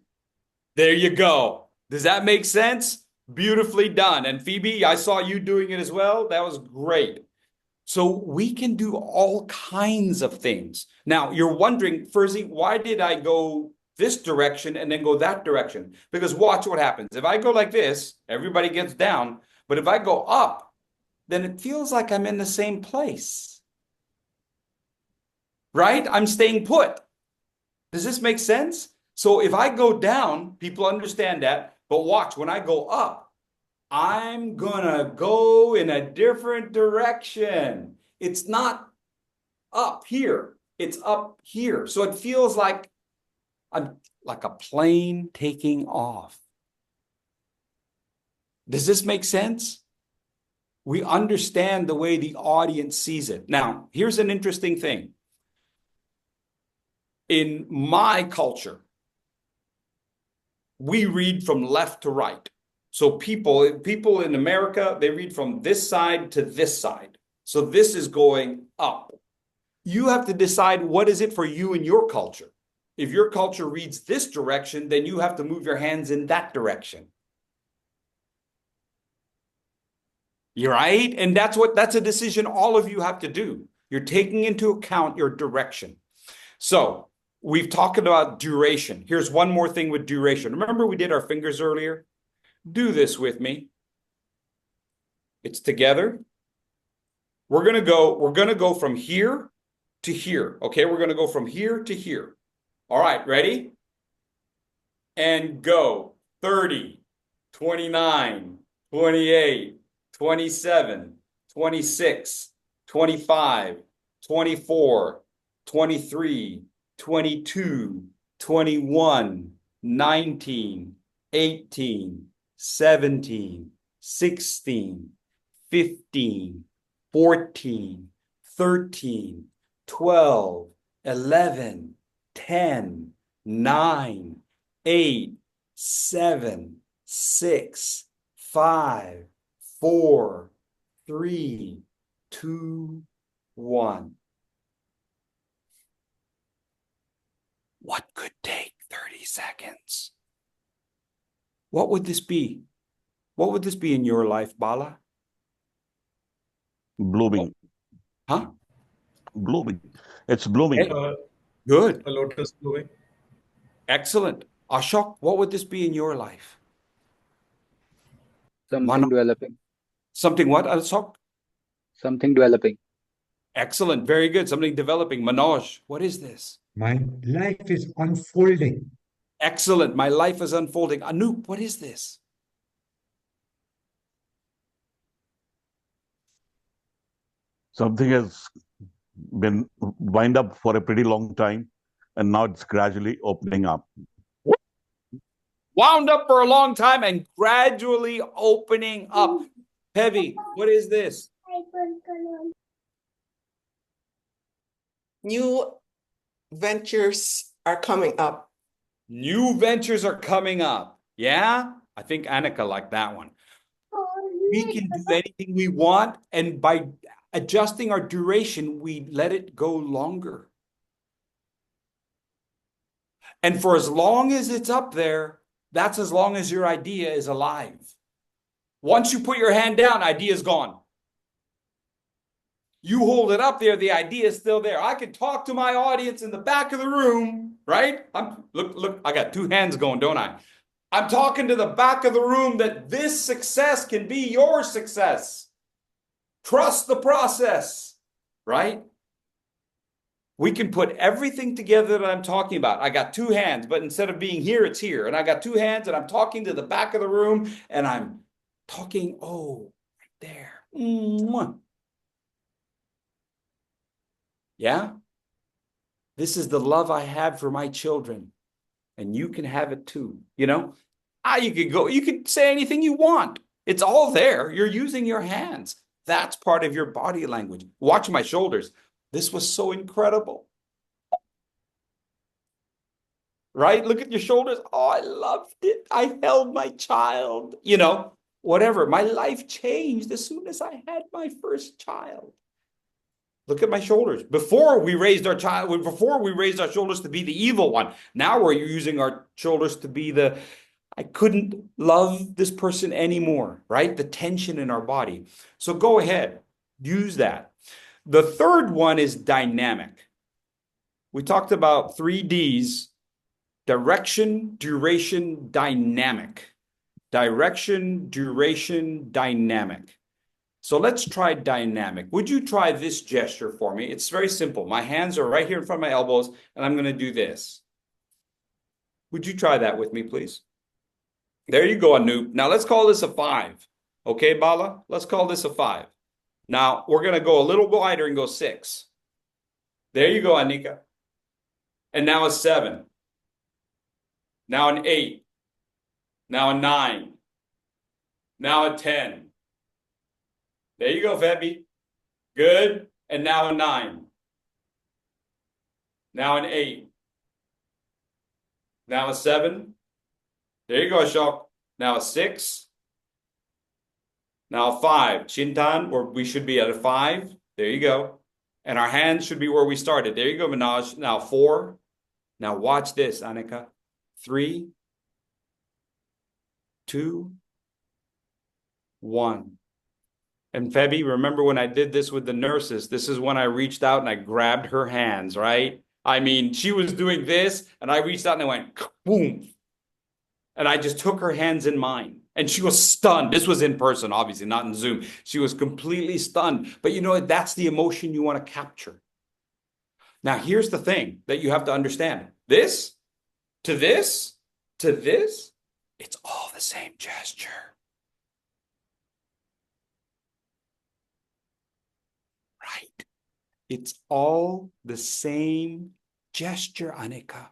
There you go. Does that make sense? Beautifully done. And Phoebe, I saw you doing it as well. That was great. So we can do all kinds of things. Now, you're wondering, Fursey, why did I go this direction and then go that direction? Because watch what happens. If I go like this, everybody gets down. But if I go up, then it feels like I'm in the same place. Right? I'm staying put. Does this make sense? So if I go down, people understand that. But watch, when I go up, I'm gonna go in a different direction. It's not up here, it's up here. So it feels like a plane taking off. Does this make sense? We understand the way the audience sees it. Now, here's an interesting thing. In my culture, we read from left to right. So people in America, they read from this side to this side. So this is going up. You have to decide what is it for you and your culture. If your culture reads this direction, then you have to move your hands in that direction. You're right? And that's a decision all of you have to do. You're taking into account your direction. So we've talked about duration. Here's one more thing with duration. Remember we did our fingers earlier? Do this with me. It's together. We're gonna go from here to here. Okay, we're gonna go from here to here. All right, ready? And go. 30, 29, 28, 27, 26, 25, 24, 23, 22, 21, 19, 18, 17, 16, 15, 14, 13, 12, 11, 10, 9, 8, 7, 6, 5, 4, 3, 2, 1. What could take 30 seconds? What would this be? What would this be in your life, Bala? Blooming. Huh? Blooming. It's blooming. Good. A lotus blooming. Excellent. Ashok, what would this be in your life? Something developing. Something what, Ashok? Something developing. Excellent. Very good. Something developing. Manoj, what is this? My life is unfolding. Excellent. My life is unfolding. Anoop, what is this? Something has been wind up for a pretty long time, and now it's gradually opening up. Wound up for a long time and gradually opening up. Heavy, what is this? New ventures are coming up. New ventures are coming up. Yeah? I think Annika liked that one. We can do anything we want, and by adjusting our duration, we let it go longer. And for as long as it's up there, that's as long as your idea is alive. Once you put your hand down, idea is gone. You hold it up there, the idea is still there. I can talk to my audience in the back of the room, right? Look, I got two hands going, don't I? I'm talking to the back of the room that this success can be your success. Trust the process, right? We can put everything together that I'm talking about. I got two hands, but instead of being here, it's here. And I got two hands and I'm talking to the back of the room and I'm talking, oh, right there. Mwah. Yeah? This is the love I have for my children. And you can have it too. You know? You can say anything you want. It's all there. You're using your hands. That's part of your body language. Watch my shoulders. This was so incredible. Right? Look at your shoulders. Oh, I loved it. I held my child. You know, whatever. My life changed as soon as I had my first child. Look at my shoulders. Before we raised our shoulders to be the evil one. Now we're using our shoulders to be I couldn't love this person anymore, right? The tension in our body. So go ahead, use that. The third one is dynamic. We talked about 3Ds: direction, duration, dynamic. Direction, duration, dynamic. So let's try dynamic. Would you try this gesture for me? It's very simple. My hands are right here in front of my elbows, and I'm going to do this. Would you try that with me, please? There you go, Anoop. Now let's call this a 5. Okay, Bala? Let's call this a 5. Now we're going to go a little wider and go 6. There you go, Anika. And now a 7. Now an 8. Now a 9. Now a 10. There you go, Febby. Good. And now a 9. Now an 8. Now a 7. There you go, Ashok. Now a 6. Now a 5. Chintan, where we should be at a 5. There you go. And our hands should be where we started. There you go, Manoj. Now 4. Now watch this, Anika. 3, 2, 1. And Febby, remember when I did this with the nurses? This is when I reached out and I grabbed her hands, right? I mean, she was doing this, and I reached out and I went, boom. And I just took her hands in mine. And she was stunned. This was in person, obviously, not in Zoom. She was completely stunned. But you know, that's the emotion you want to capture. Now, here's the thing that you have to understand. This, to this, to this, it's all the same gesture. Right? It's all the same gesture, Anika.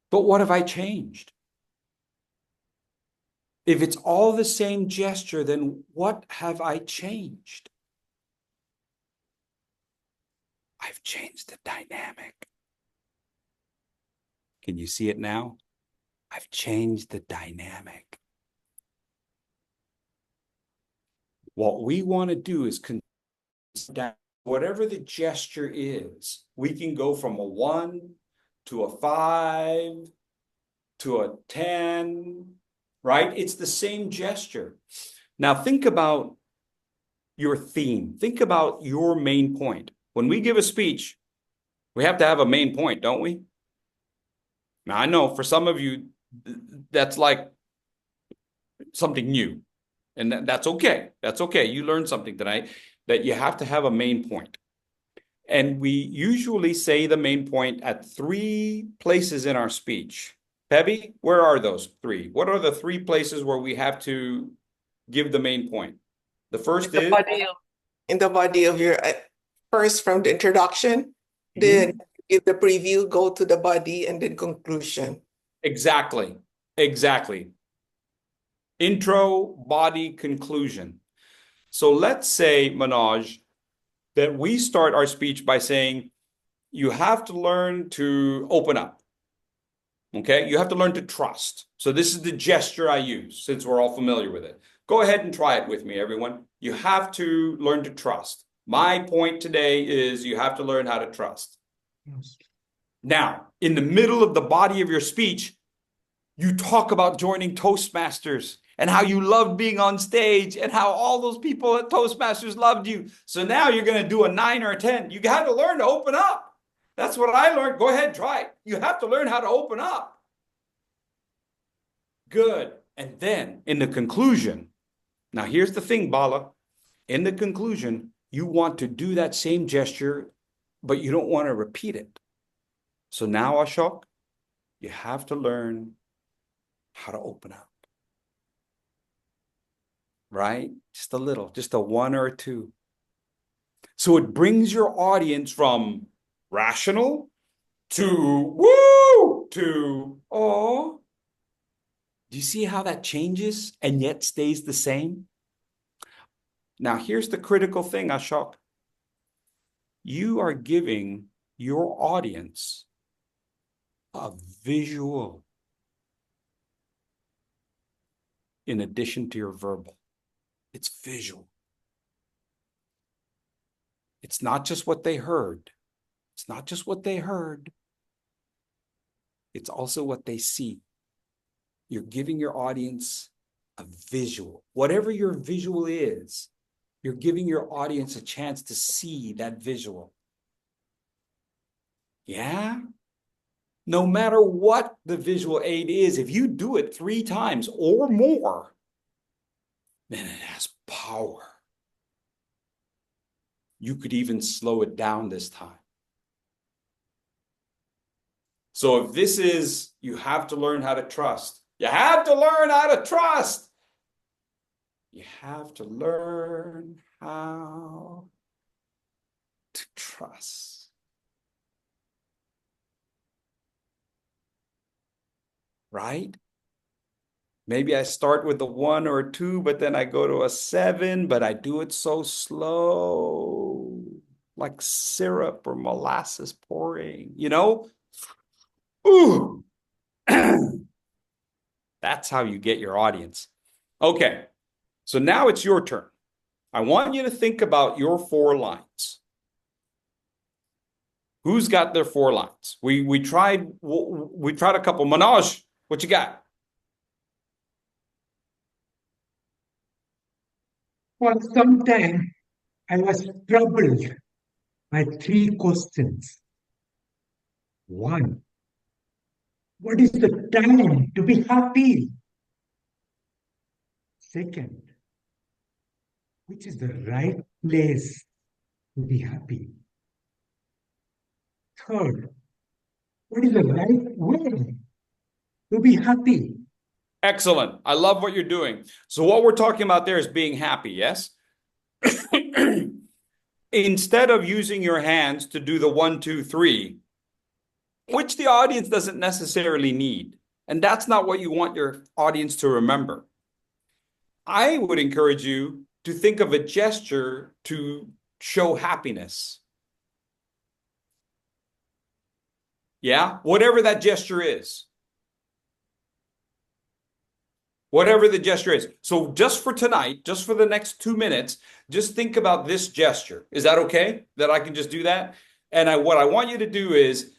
But what have I changed? If it's all the same gesture, then what have I changed? I I've changed the dynamic. Can you see it now? I've changed the dynamic. What we want to do is whatever the gesture is, we can go from a 1 to a 5 to a 10, right? It's the same gesture. Now think about your theme. Think about your main point. When we give a speech, we have to have a main point, don't we? Now I know for some of you, that's like something new. And that's okay. That's okay. You learned something tonight, that you have to have a main point. And we usually say the main point at 3 places in our speech. Peppy, where are those 3? What are the 3 places where we have to give the main point? The first is in the body of your first from the introduction, then give the preview, go to the body, and then conclusion. Exactly. Intro, body, conclusion. So let's say, Manoj, that we start our speech by saying, you have to learn to open up. Okay? You have to learn to trust. So this is the gesture I use, since we're all familiar with it. Go ahead and try it with me, everyone. You have to learn to trust. My point today is you have to learn how to trust. Yes. Now, in the middle of the body of your speech, you talk about joining Toastmasters and how you loved being on stage and how all those people at Toastmasters loved you. So now you're going to do a 9 or a 10. You have to learn to open up. That's what I learned. Go ahead, try it. You have to learn how to open up. Good. And then in the conclusion, now here's the thing, Bala. In the conclusion, you want to do that same gesture, but you don't want to repeat it. So now, Ashok, you have to learn how to open up. Right? Just a little, just a 1 or a 2. So it brings your audience from rational to woo to oh. Do you see how that changes and yet stays the same? Now, here's the critical thing, Ashok. You are giving your audience a visual in addition to your verbal. It's visual. It's not just what they heard. It's not just what they heard. It's also what they see. You're giving your audience a visual. Whatever your visual is, you're giving your audience a chance to see that visual. Yeah? No matter what the visual aid is, if you do it 3 times or more, then it has power. You could even slow it down this time. So if this is, you have to learn how to trust. You have to learn how to trust. You have to learn how to trust. Right? Maybe I start with a 1 or a 2, but then I go to a 7, but I do it so slow, like syrup or molasses pouring, you know? Ooh. That's how you get your audience. Okay, so now it's your turn. I want you to think about your 4 lines. Who's got their 4 lines? We tried a couple. Manoj, what you got? For some time, I was troubled by 3 questions. 1. What is the time to be happy? 2nd, which is the right place to be happy? 3rd, what is the right way to be happy? Excellent. I love what you're doing. So what we're talking about there is being happy, yes? Instead of using your hands to do the 1, 2, 3, which the audience doesn't necessarily need, and that's not what you want your audience to remember, I would encourage you to think of a gesture to show happiness. Yeah, whatever that gesture is. Whatever the gesture is. So just for tonight, just for the next 2 minutes, just think about this gesture. Is that okay? That I can just do that? And what I want you to do is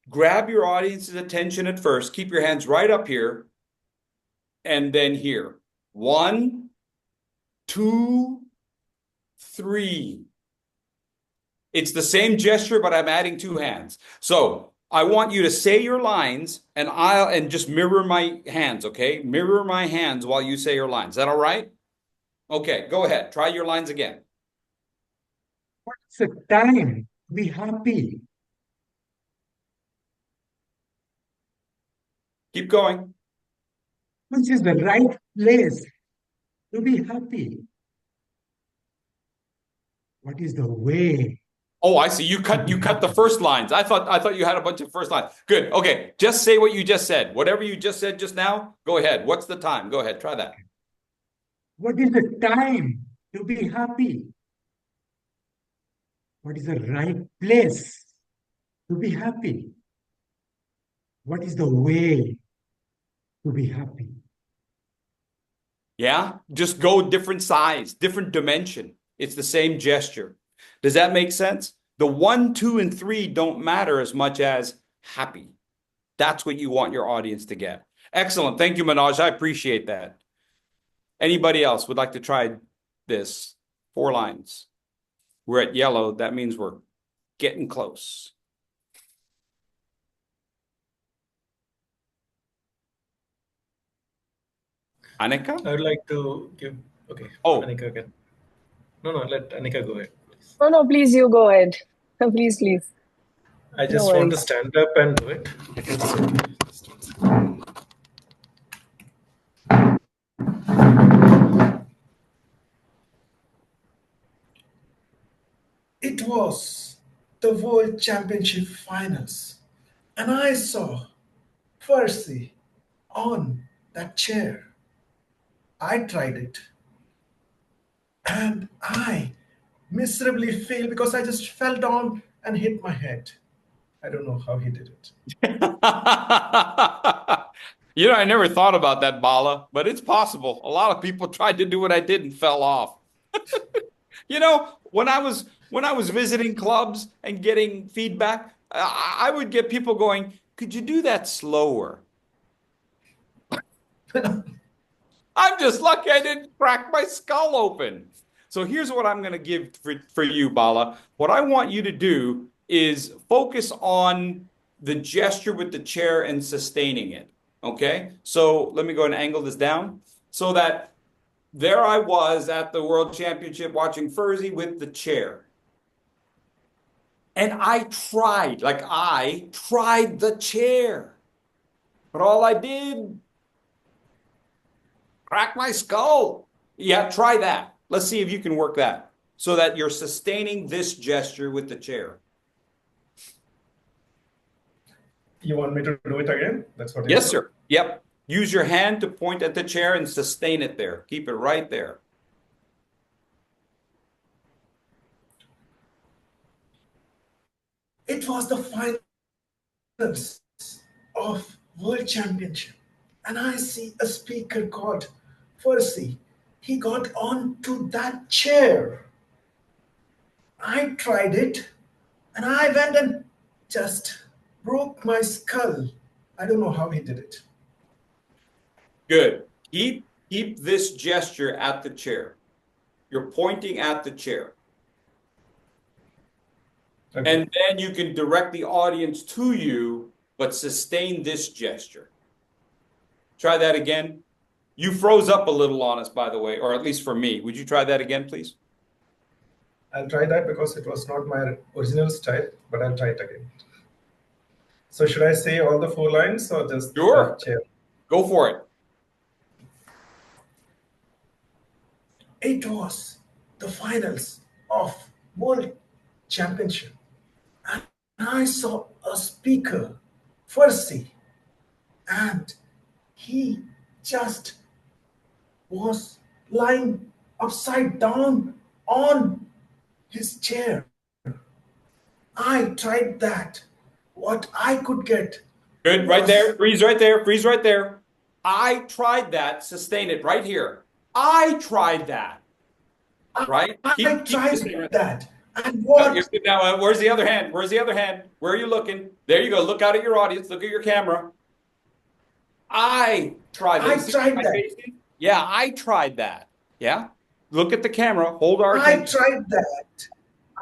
grab your audience's attention at first. Keep your hands right up here and then here. 1, 2, 3. It's the same gesture, but I'm adding 2 hands. So I want you to say your lines and just mirror my hands, okay? Mirror my hands while you say your lines. Is that all right? Okay, go ahead. Try your lines again. What's the time to be happy? Keep going. Which is the right place to be happy? What is the way? Oh, I see. You cut the first lines. I thought you had a bunch of first lines. Good. Okay. Just say what you just said. Whatever you just said just now, go ahead. What's the time? Go ahead. Try that. What is the time to be happy? What is the right place to be happy? What is the way to be happy? Yeah? Just go different size, different dimension. It's the same gesture. Does that make sense? The 1, 2, and 3 don't matter as much as happy. That's what you want your audience to get. Excellent. Thank you, Manoj. I appreciate that. Anybody else would like to try this? 4 lines. We're at yellow. That means we're getting close. Anika? I would like to give. Okay. Oh. Anika again. No, let Anika go ahead, please. No, please, you go ahead. No, please. I just No want to worries. stand up and do it. It was the World Championship Finals, and I saw Fursey on that chair. I tried it, and I miserably failed because I just fell down and hit my head. I don't know how he did it. I never thought about that, Bala, but it's possible. A lot of people tried to do what I did and fell off. When I was visiting clubs and getting feedback, I would get people going, "Could you do that slower?" I'm just lucky I didn't crack my skull open. So here's what I'm going to give for you, Bala. What I want you to do is focus on the gesture with the chair and sustaining it. Okay? So let me go and angle this down so that there I was at the World Championship watching Fursey with the chair. And I tried the chair. But all I did, crack my skull. Yeah, try that. Let's see if you can work that so that you're sustaining this gesture with the chair. You want me to do it again? That's what. Yes, sir. Yep. Use your hand to point at the chair and sustain it there. Keep it right there. It was the finals of World Championship, and I see a speaker called Fursey. He got onto that chair. I tried it, and I went and just broke my skull. I don't know how he did it. Good. Keep this gesture at the chair. You're pointing at the chair. Okay. And then you can direct the audience to you, but sustain this gesture. Try that again. You froze up a little on us, by the way, or at least for me. Would you try that again, please? I'll try that because it was not my original style, but I'll try it again. So should I say all the 4 lines or just Sure. Chair? Go for it. It was the finals of World Championship. And I saw a speaker, Fursey, and he just was lying upside down on his chair. I tried that, what I could get. Good, right there. Freeze right there. Freeze right there. I tried that. Sustain it right here. I tried that. Right? I Keep tried sustaining right there. that. And what? Now, where's the other hand? Where's the other hand? Where are you looking? There you go. Look out at your audience. Look at your camera. I tried that. I You see tried my that. face? Yeah, I tried that. Yeah. Look at the camera. Hold our I attention. tried that.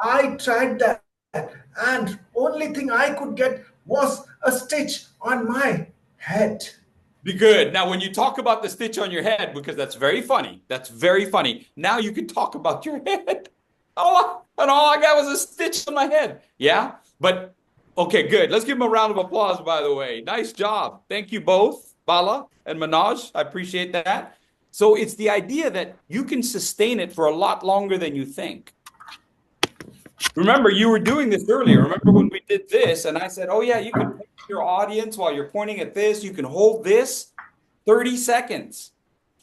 I tried that. And only thing I could get was a stitch on my head. Be good. Now, when you talk about the stitch on your head, because that's very funny. That's very funny. Now you can talk about your head. Oh, and all I got was a stitch on my head. Yeah. But okay, good. Let's give them a round of applause, by the way. Nice job. Thank you both, Bala and Manoj. I appreciate that. So it's the idea that you can sustain it for a lot longer than you think. Remember, you were doing this earlier. Remember when we did this, and I said, oh, yeah, you can point to your audience while you're pointing at this. You can hold this 30 seconds,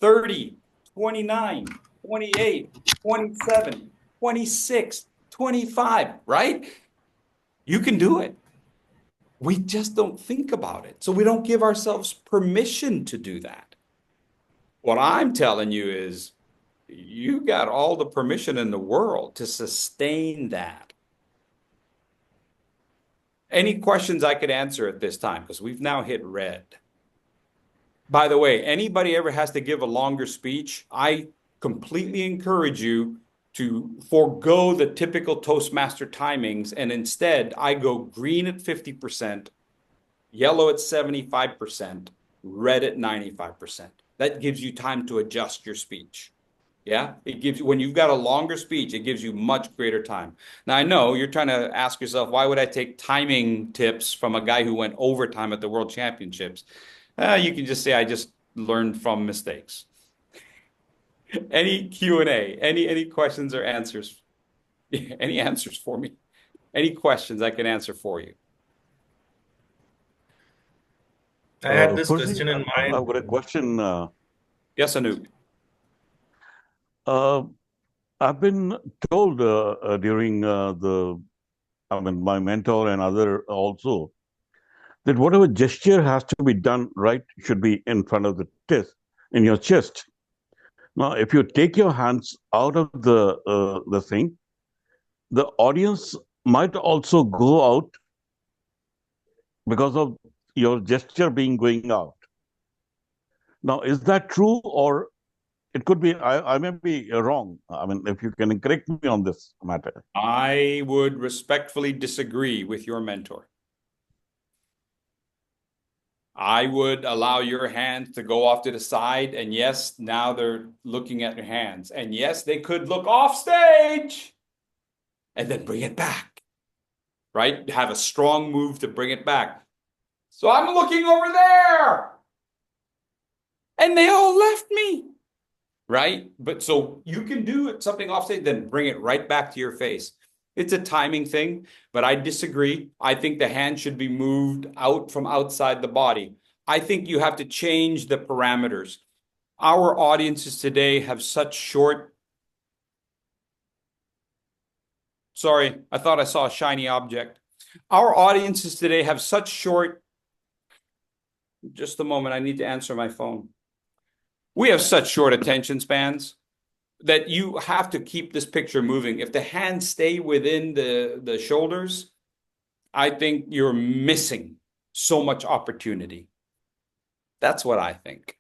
30, 29, 28, 27, 26, 25, right? You can do it. We just don't think about it. So we don't give ourselves permission to do that. What I'm telling you is you got all the permission in the world to sustain that. Any questions I could answer at this time? Because we've now hit red. By the way, anybody ever has to give a longer speech, I completely encourage you to forego the typical Toastmaster timings, and instead I go green at 50%, yellow at 75%, red at 95%. That gives you time to adjust your speech. Yeah, it gives you, when you've got a longer speech, it gives you much greater time. Now, I know you're trying to ask yourself, why would I take timing tips from a guy who went overtime at the World Championships? You can just say, I just learned from mistakes. Any Q&A, any questions or answers? Any answers for me? Any questions I can answer for you? I had this Fursey, question in mind. I've got a question. Yes, Anoop. I've been told during my mentor and other also, that whatever gesture has to be done right should be in front of the chest, in your chest. Now, if you take your hands out of the thing, the audience might also go out because of your gesture going out. Now, is that true, or it could be, I may be wrong. I mean, if you can correct me on this matter. I would respectfully disagree with your mentor. I would allow your hands to go off to the side, and yes, now they're looking at your hands. And yes, they could look off stage and then bring it back, right? Have a strong move to bring it back. So I'm looking over there, and they all left me, right? But so you can do something off stage, then bring it right back to your face. It's a timing thing, but I disagree. I think the hand should be moved out from outside the body. I think you have to change the parameters. Our audiences today have such short... Sorry, I thought I saw a shiny object. Our audiences today have such short... Just a moment, I need to answer my phone. We have such short attention spans that you have to keep this picture moving. If the hands stay within the shoulders, I think you're missing so much opportunity. That's what I think.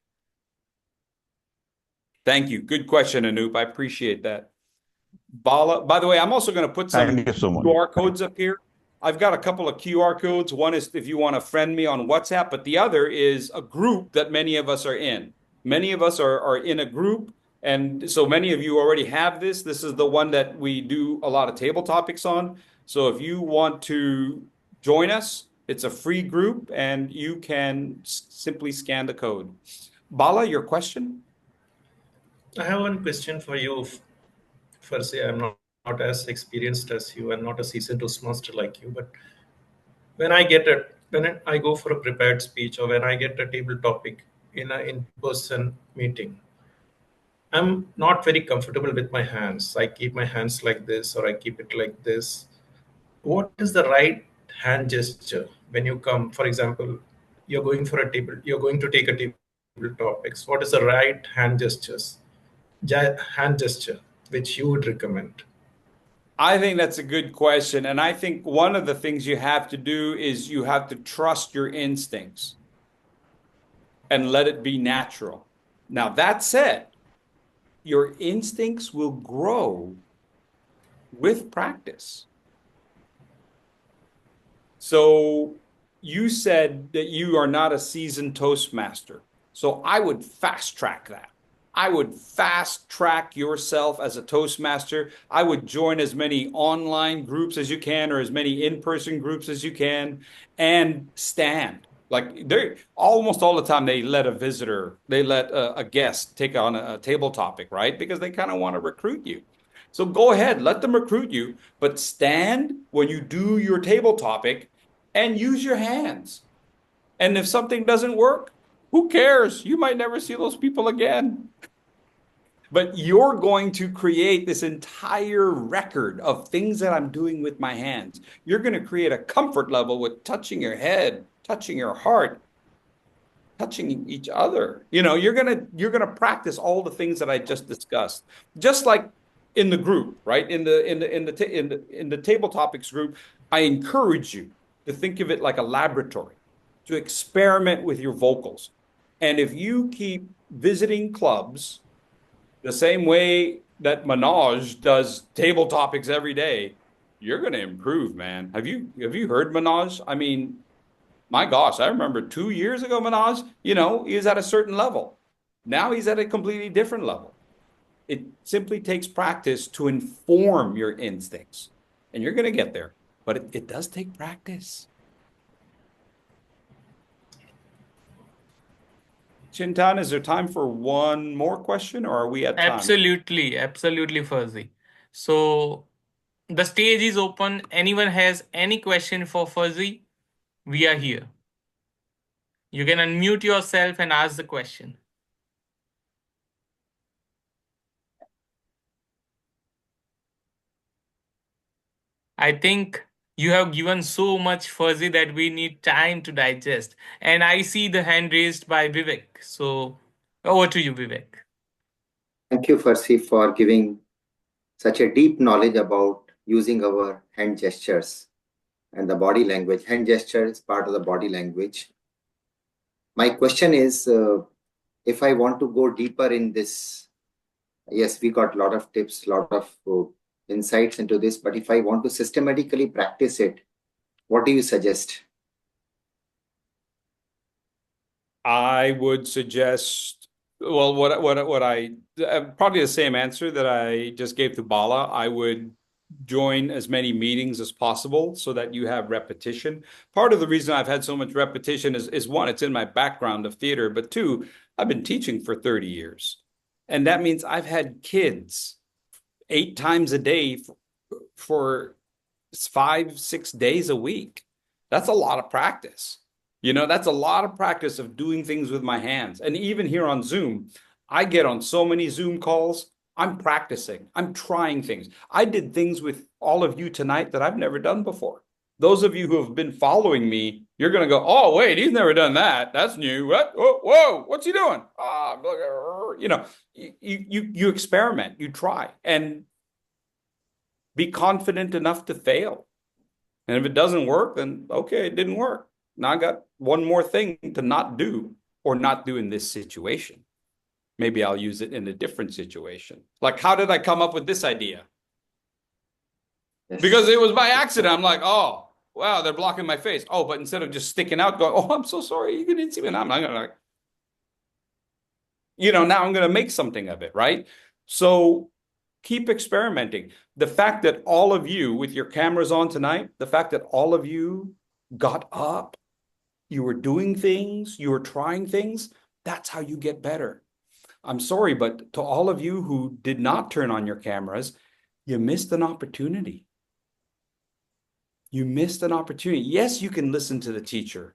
Thank you. Good question, Anoop. I appreciate that. Bala, by the way, I'm also going to put some QR codes up here. I've got a couple of QR codes. One is if you want to friend me on WhatsApp, but the other is a group that many of us are in. Many of us are in a group, and so many of you already have this. This is the one that we do a lot of table topics on. So if you want to join us, it's a free group, and you can simply scan the code. Bala, your question? I have one question for you. Firstly, I'm not as experienced as you. I'm not a seasoned Toastmaster like you. But when I go for a prepared speech, or when I get a table topic in an in-person meeting, I'm not very comfortable with my hands. I keep my hands like this, or I keep it like this. What is the right hand gesture when you come, for example, you're going to take a table topics, what is the right hand gesture which you would recommend? I think that's a good question. And I think one of the things you have to do is you have to trust your instincts and let it be natural. Now, that said, your instincts will grow with practice. So you said that you are not a seasoned Toastmaster. So I would fast track that. I would fast track yourself as a Toastmaster. I would join as many online groups as you can, or as many in-person groups as you can, and stand. Like they're almost all the time they let a guest take on a table topic, right? Because they kind of want to recruit you. So go ahead, let them recruit you, but stand when you do your table topic and use your hands. And if something doesn't work, who cares? You might never see those people again. But you're going to create this entire record of things that I'm doing with my hands. You're going to create a comfort level with touching your head, touching your heart, touching each other. You're gonna practice all the things that I just discussed. Just like in the group, right? In the table topics group, I encourage you to think of it like a laboratory, to experiment with your vocals. And if you keep visiting clubs the same way that Manoj does table topics every day, you're going to improve, man. Have you heard Manoj? I mean, my gosh, I remember 2 years ago, Manoj, he was at a certain level. Now he's at a completely different level. It simply takes practice to inform your instincts, and you're going to get there. But it does take practice. Chintan, is there time for one more question, or are we at time? Absolutely, Fursey. So the stage is open. Anyone has any question for Fursey? We are here. You can unmute yourself and ask the question. I think you have given so much, Fursey, that we need time to digest. And I see the hand raised by Vivek. So over to you, Vivek. Thank you, Fursey, for giving such a deep knowledge about using our hand gestures and the body language. Hand gesture is part of the body language. My question is, if I want to go deeper in this, yes, we got a lot of tips, a lot of insights into this, but if I want to systematically practice it, what do you suggest? I would suggest, well, what I probably the same answer that I just gave to Bala. I would join as many meetings as possible so that you have repetition. Part of the reason I've had so much repetition is one, it's in my background of theater, but two, I've been teaching for 30 years. And that means I've had kids 8 times a day for 5-6 days a week. That's a lot of practice. That's a lot of practice of doing things with my hands. And even here on Zoom, I get on so many Zoom calls. I'm practicing. I'm trying things. I did things with all of you tonight that I've never done before. Those of you who have been following me, you're going to go, oh, wait, he's never done that. That's new. What? Oh, whoa, what's he doing? You experiment, you try, and be confident enough to fail. And if it doesn't work, then okay, it didn't work. Now I got one more thing to not do, or not do in this situation. Maybe I'll use it in a different situation. Like, how did I come up with this idea? Yes. Because it was by accident. I'm like, oh, wow, they're blocking my face. Oh, but instead of just sticking out, going, oh, I'm so sorry, you didn't see me. Now I'm not gonna, now I'm gonna make something of it, right? So keep experimenting. The fact that all of you with your cameras on tonight, the fact that all of you got up, you were doing things, you were trying things, that's how you get better. I'm sorry, but to all of you who did not turn on your cameras, you missed an opportunity. You missed an opportunity. Yes, you can listen to the teacher,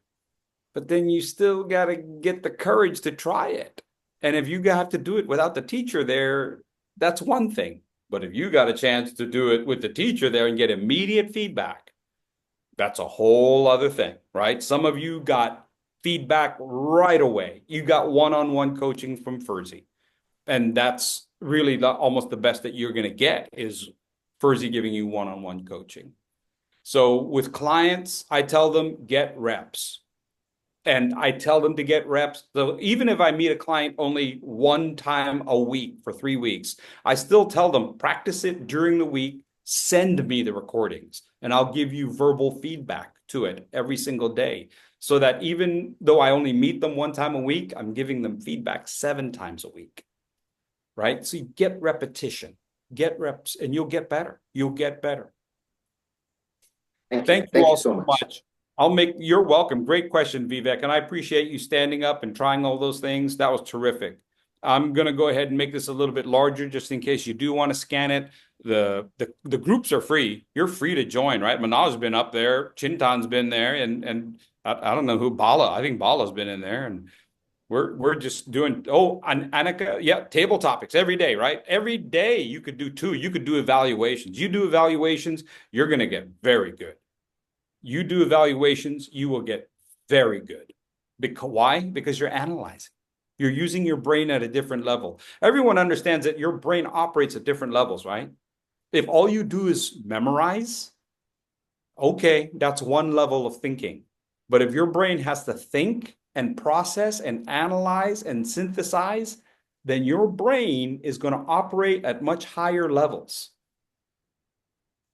but then you still got to get the courage to try it. And if you have to do it without the teacher there, that's one thing. But if you got a chance to do it with the teacher there and get immediate feedback, That's a whole other thing, right? Some of you got feedback right away. You got one-on-one coaching from Fursey. And that's really almost the best that you're going to get is Fursey giving you one-on-one coaching. So with clients, I tell them get reps. And I tell them to get reps. So even if I meet a client only one time a week for 3 weeks, I still tell them practice it during the week, send me the recordings, and I'll give you verbal feedback to it every single day. So that even though I only meet them one time a week, I'm giving them feedback 7 times a week. Right? So you get repetition, get reps, and you'll get better. You'll get better. Thank you all so much. You're welcome. Great question, Vivek. And I appreciate you standing up and trying all those things. That was terrific. I'm going to go ahead and make this a little bit larger just in case you do want to scan it. The groups are free. You're free to join, right? Manav's been up there. Chintan's been there. And I don't know who, Bala. I think Bala's been in there. And we're just doing, Annika, yeah, table topics every day, right? Every day you could do 2. You could do evaluations. You do evaluations, you're going to get very good. You do evaluations, you will get very good. Why? Because you're analyzing. You're using your brain at a different level. Everyone understands that your brain operates at different levels, right? If all you do is memorize, okay, that's one level of thinking. But if your brain has to think and process and analyze and synthesize, then your brain is going to operate at much higher levels.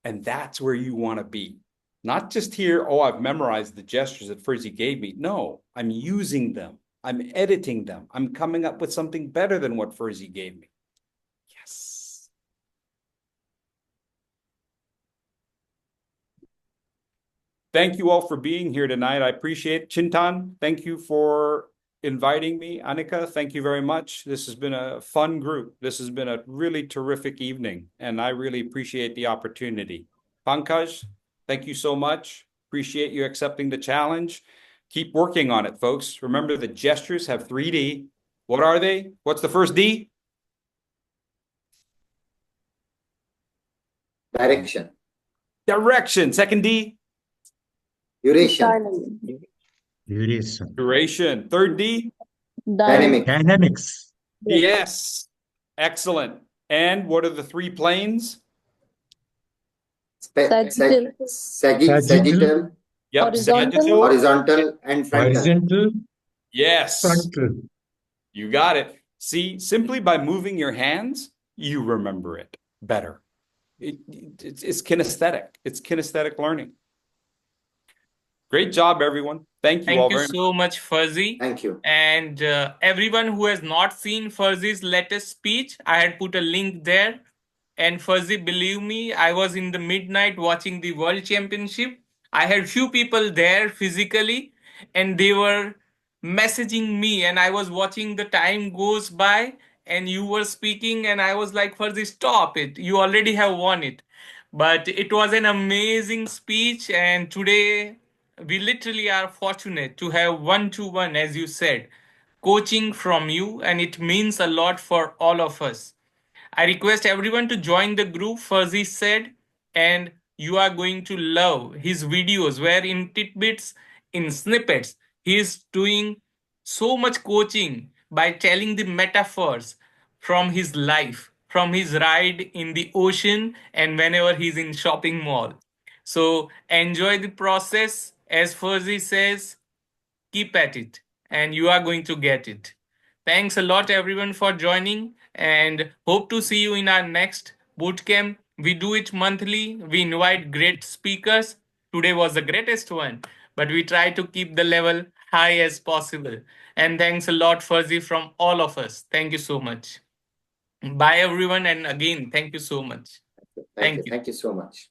And that's where you want to be. Not just here, I've memorized the gestures that Fursey gave me. No, I'm using them. I'm editing them. I'm coming up with something better than what Fursey gave me. Yes. Thank you all for being here tonight. I appreciate it. Chintan, thank you for inviting me. Annika, thank you very much. This has been a fun group. This has been a really terrific evening, and I really appreciate the opportunity. Pankaj, thank you so much. Appreciate you accepting the challenge. Keep working on it, folks. Remember, the gestures have 3D. What are they? What's the first D? Direction. Direction. Second D? Duration. Duration. Duration. Third D? Dynamic. Dynamics. Yes. Excellent. And what are the 3 planes? Sagittal. Yep. Horizontal. Horizontal and frontal. Horizontal. Yes. Frontal. You got it. See, simply by moving your hands, you remember it better. It's kinesthetic. It's kinesthetic learning. Great job, everyone. Thank you all Thank you very so much, Fursey. Thank you. And everyone who has not seen Fursey's latest speech, I had put a link there. And Fursey, believe me, I was in the midnight watching the World Championship. I had few people there physically, and they were messaging me, and I was watching the time goes by, and you were speaking, and I was like, Fursey, stop it. You already have won it. But it was an amazing speech, and today we literally are fortunate to have one-to-one, as you said, coaching from you, and it means a lot for all of us. I request everyone to join the group, Fursey said, and you are going to love his videos where in tidbits, in snippets, he is doing so much coaching by telling the metaphors from his life, from his ride in the ocean and whenever he's in shopping mall. So enjoy the process. As Fursey says, keep at it and you are going to get it. Thanks a lot, everyone, for joining, and hope to see you in our next bootcamp. We do it monthly. We invite great speakers. Today was the greatest one, but we try to keep the level high as possible. And thanks a lot, Fursey, from all of us. Thank you so much. Bye, everyone, and again, thank you so much. Thank you. Thank you so much.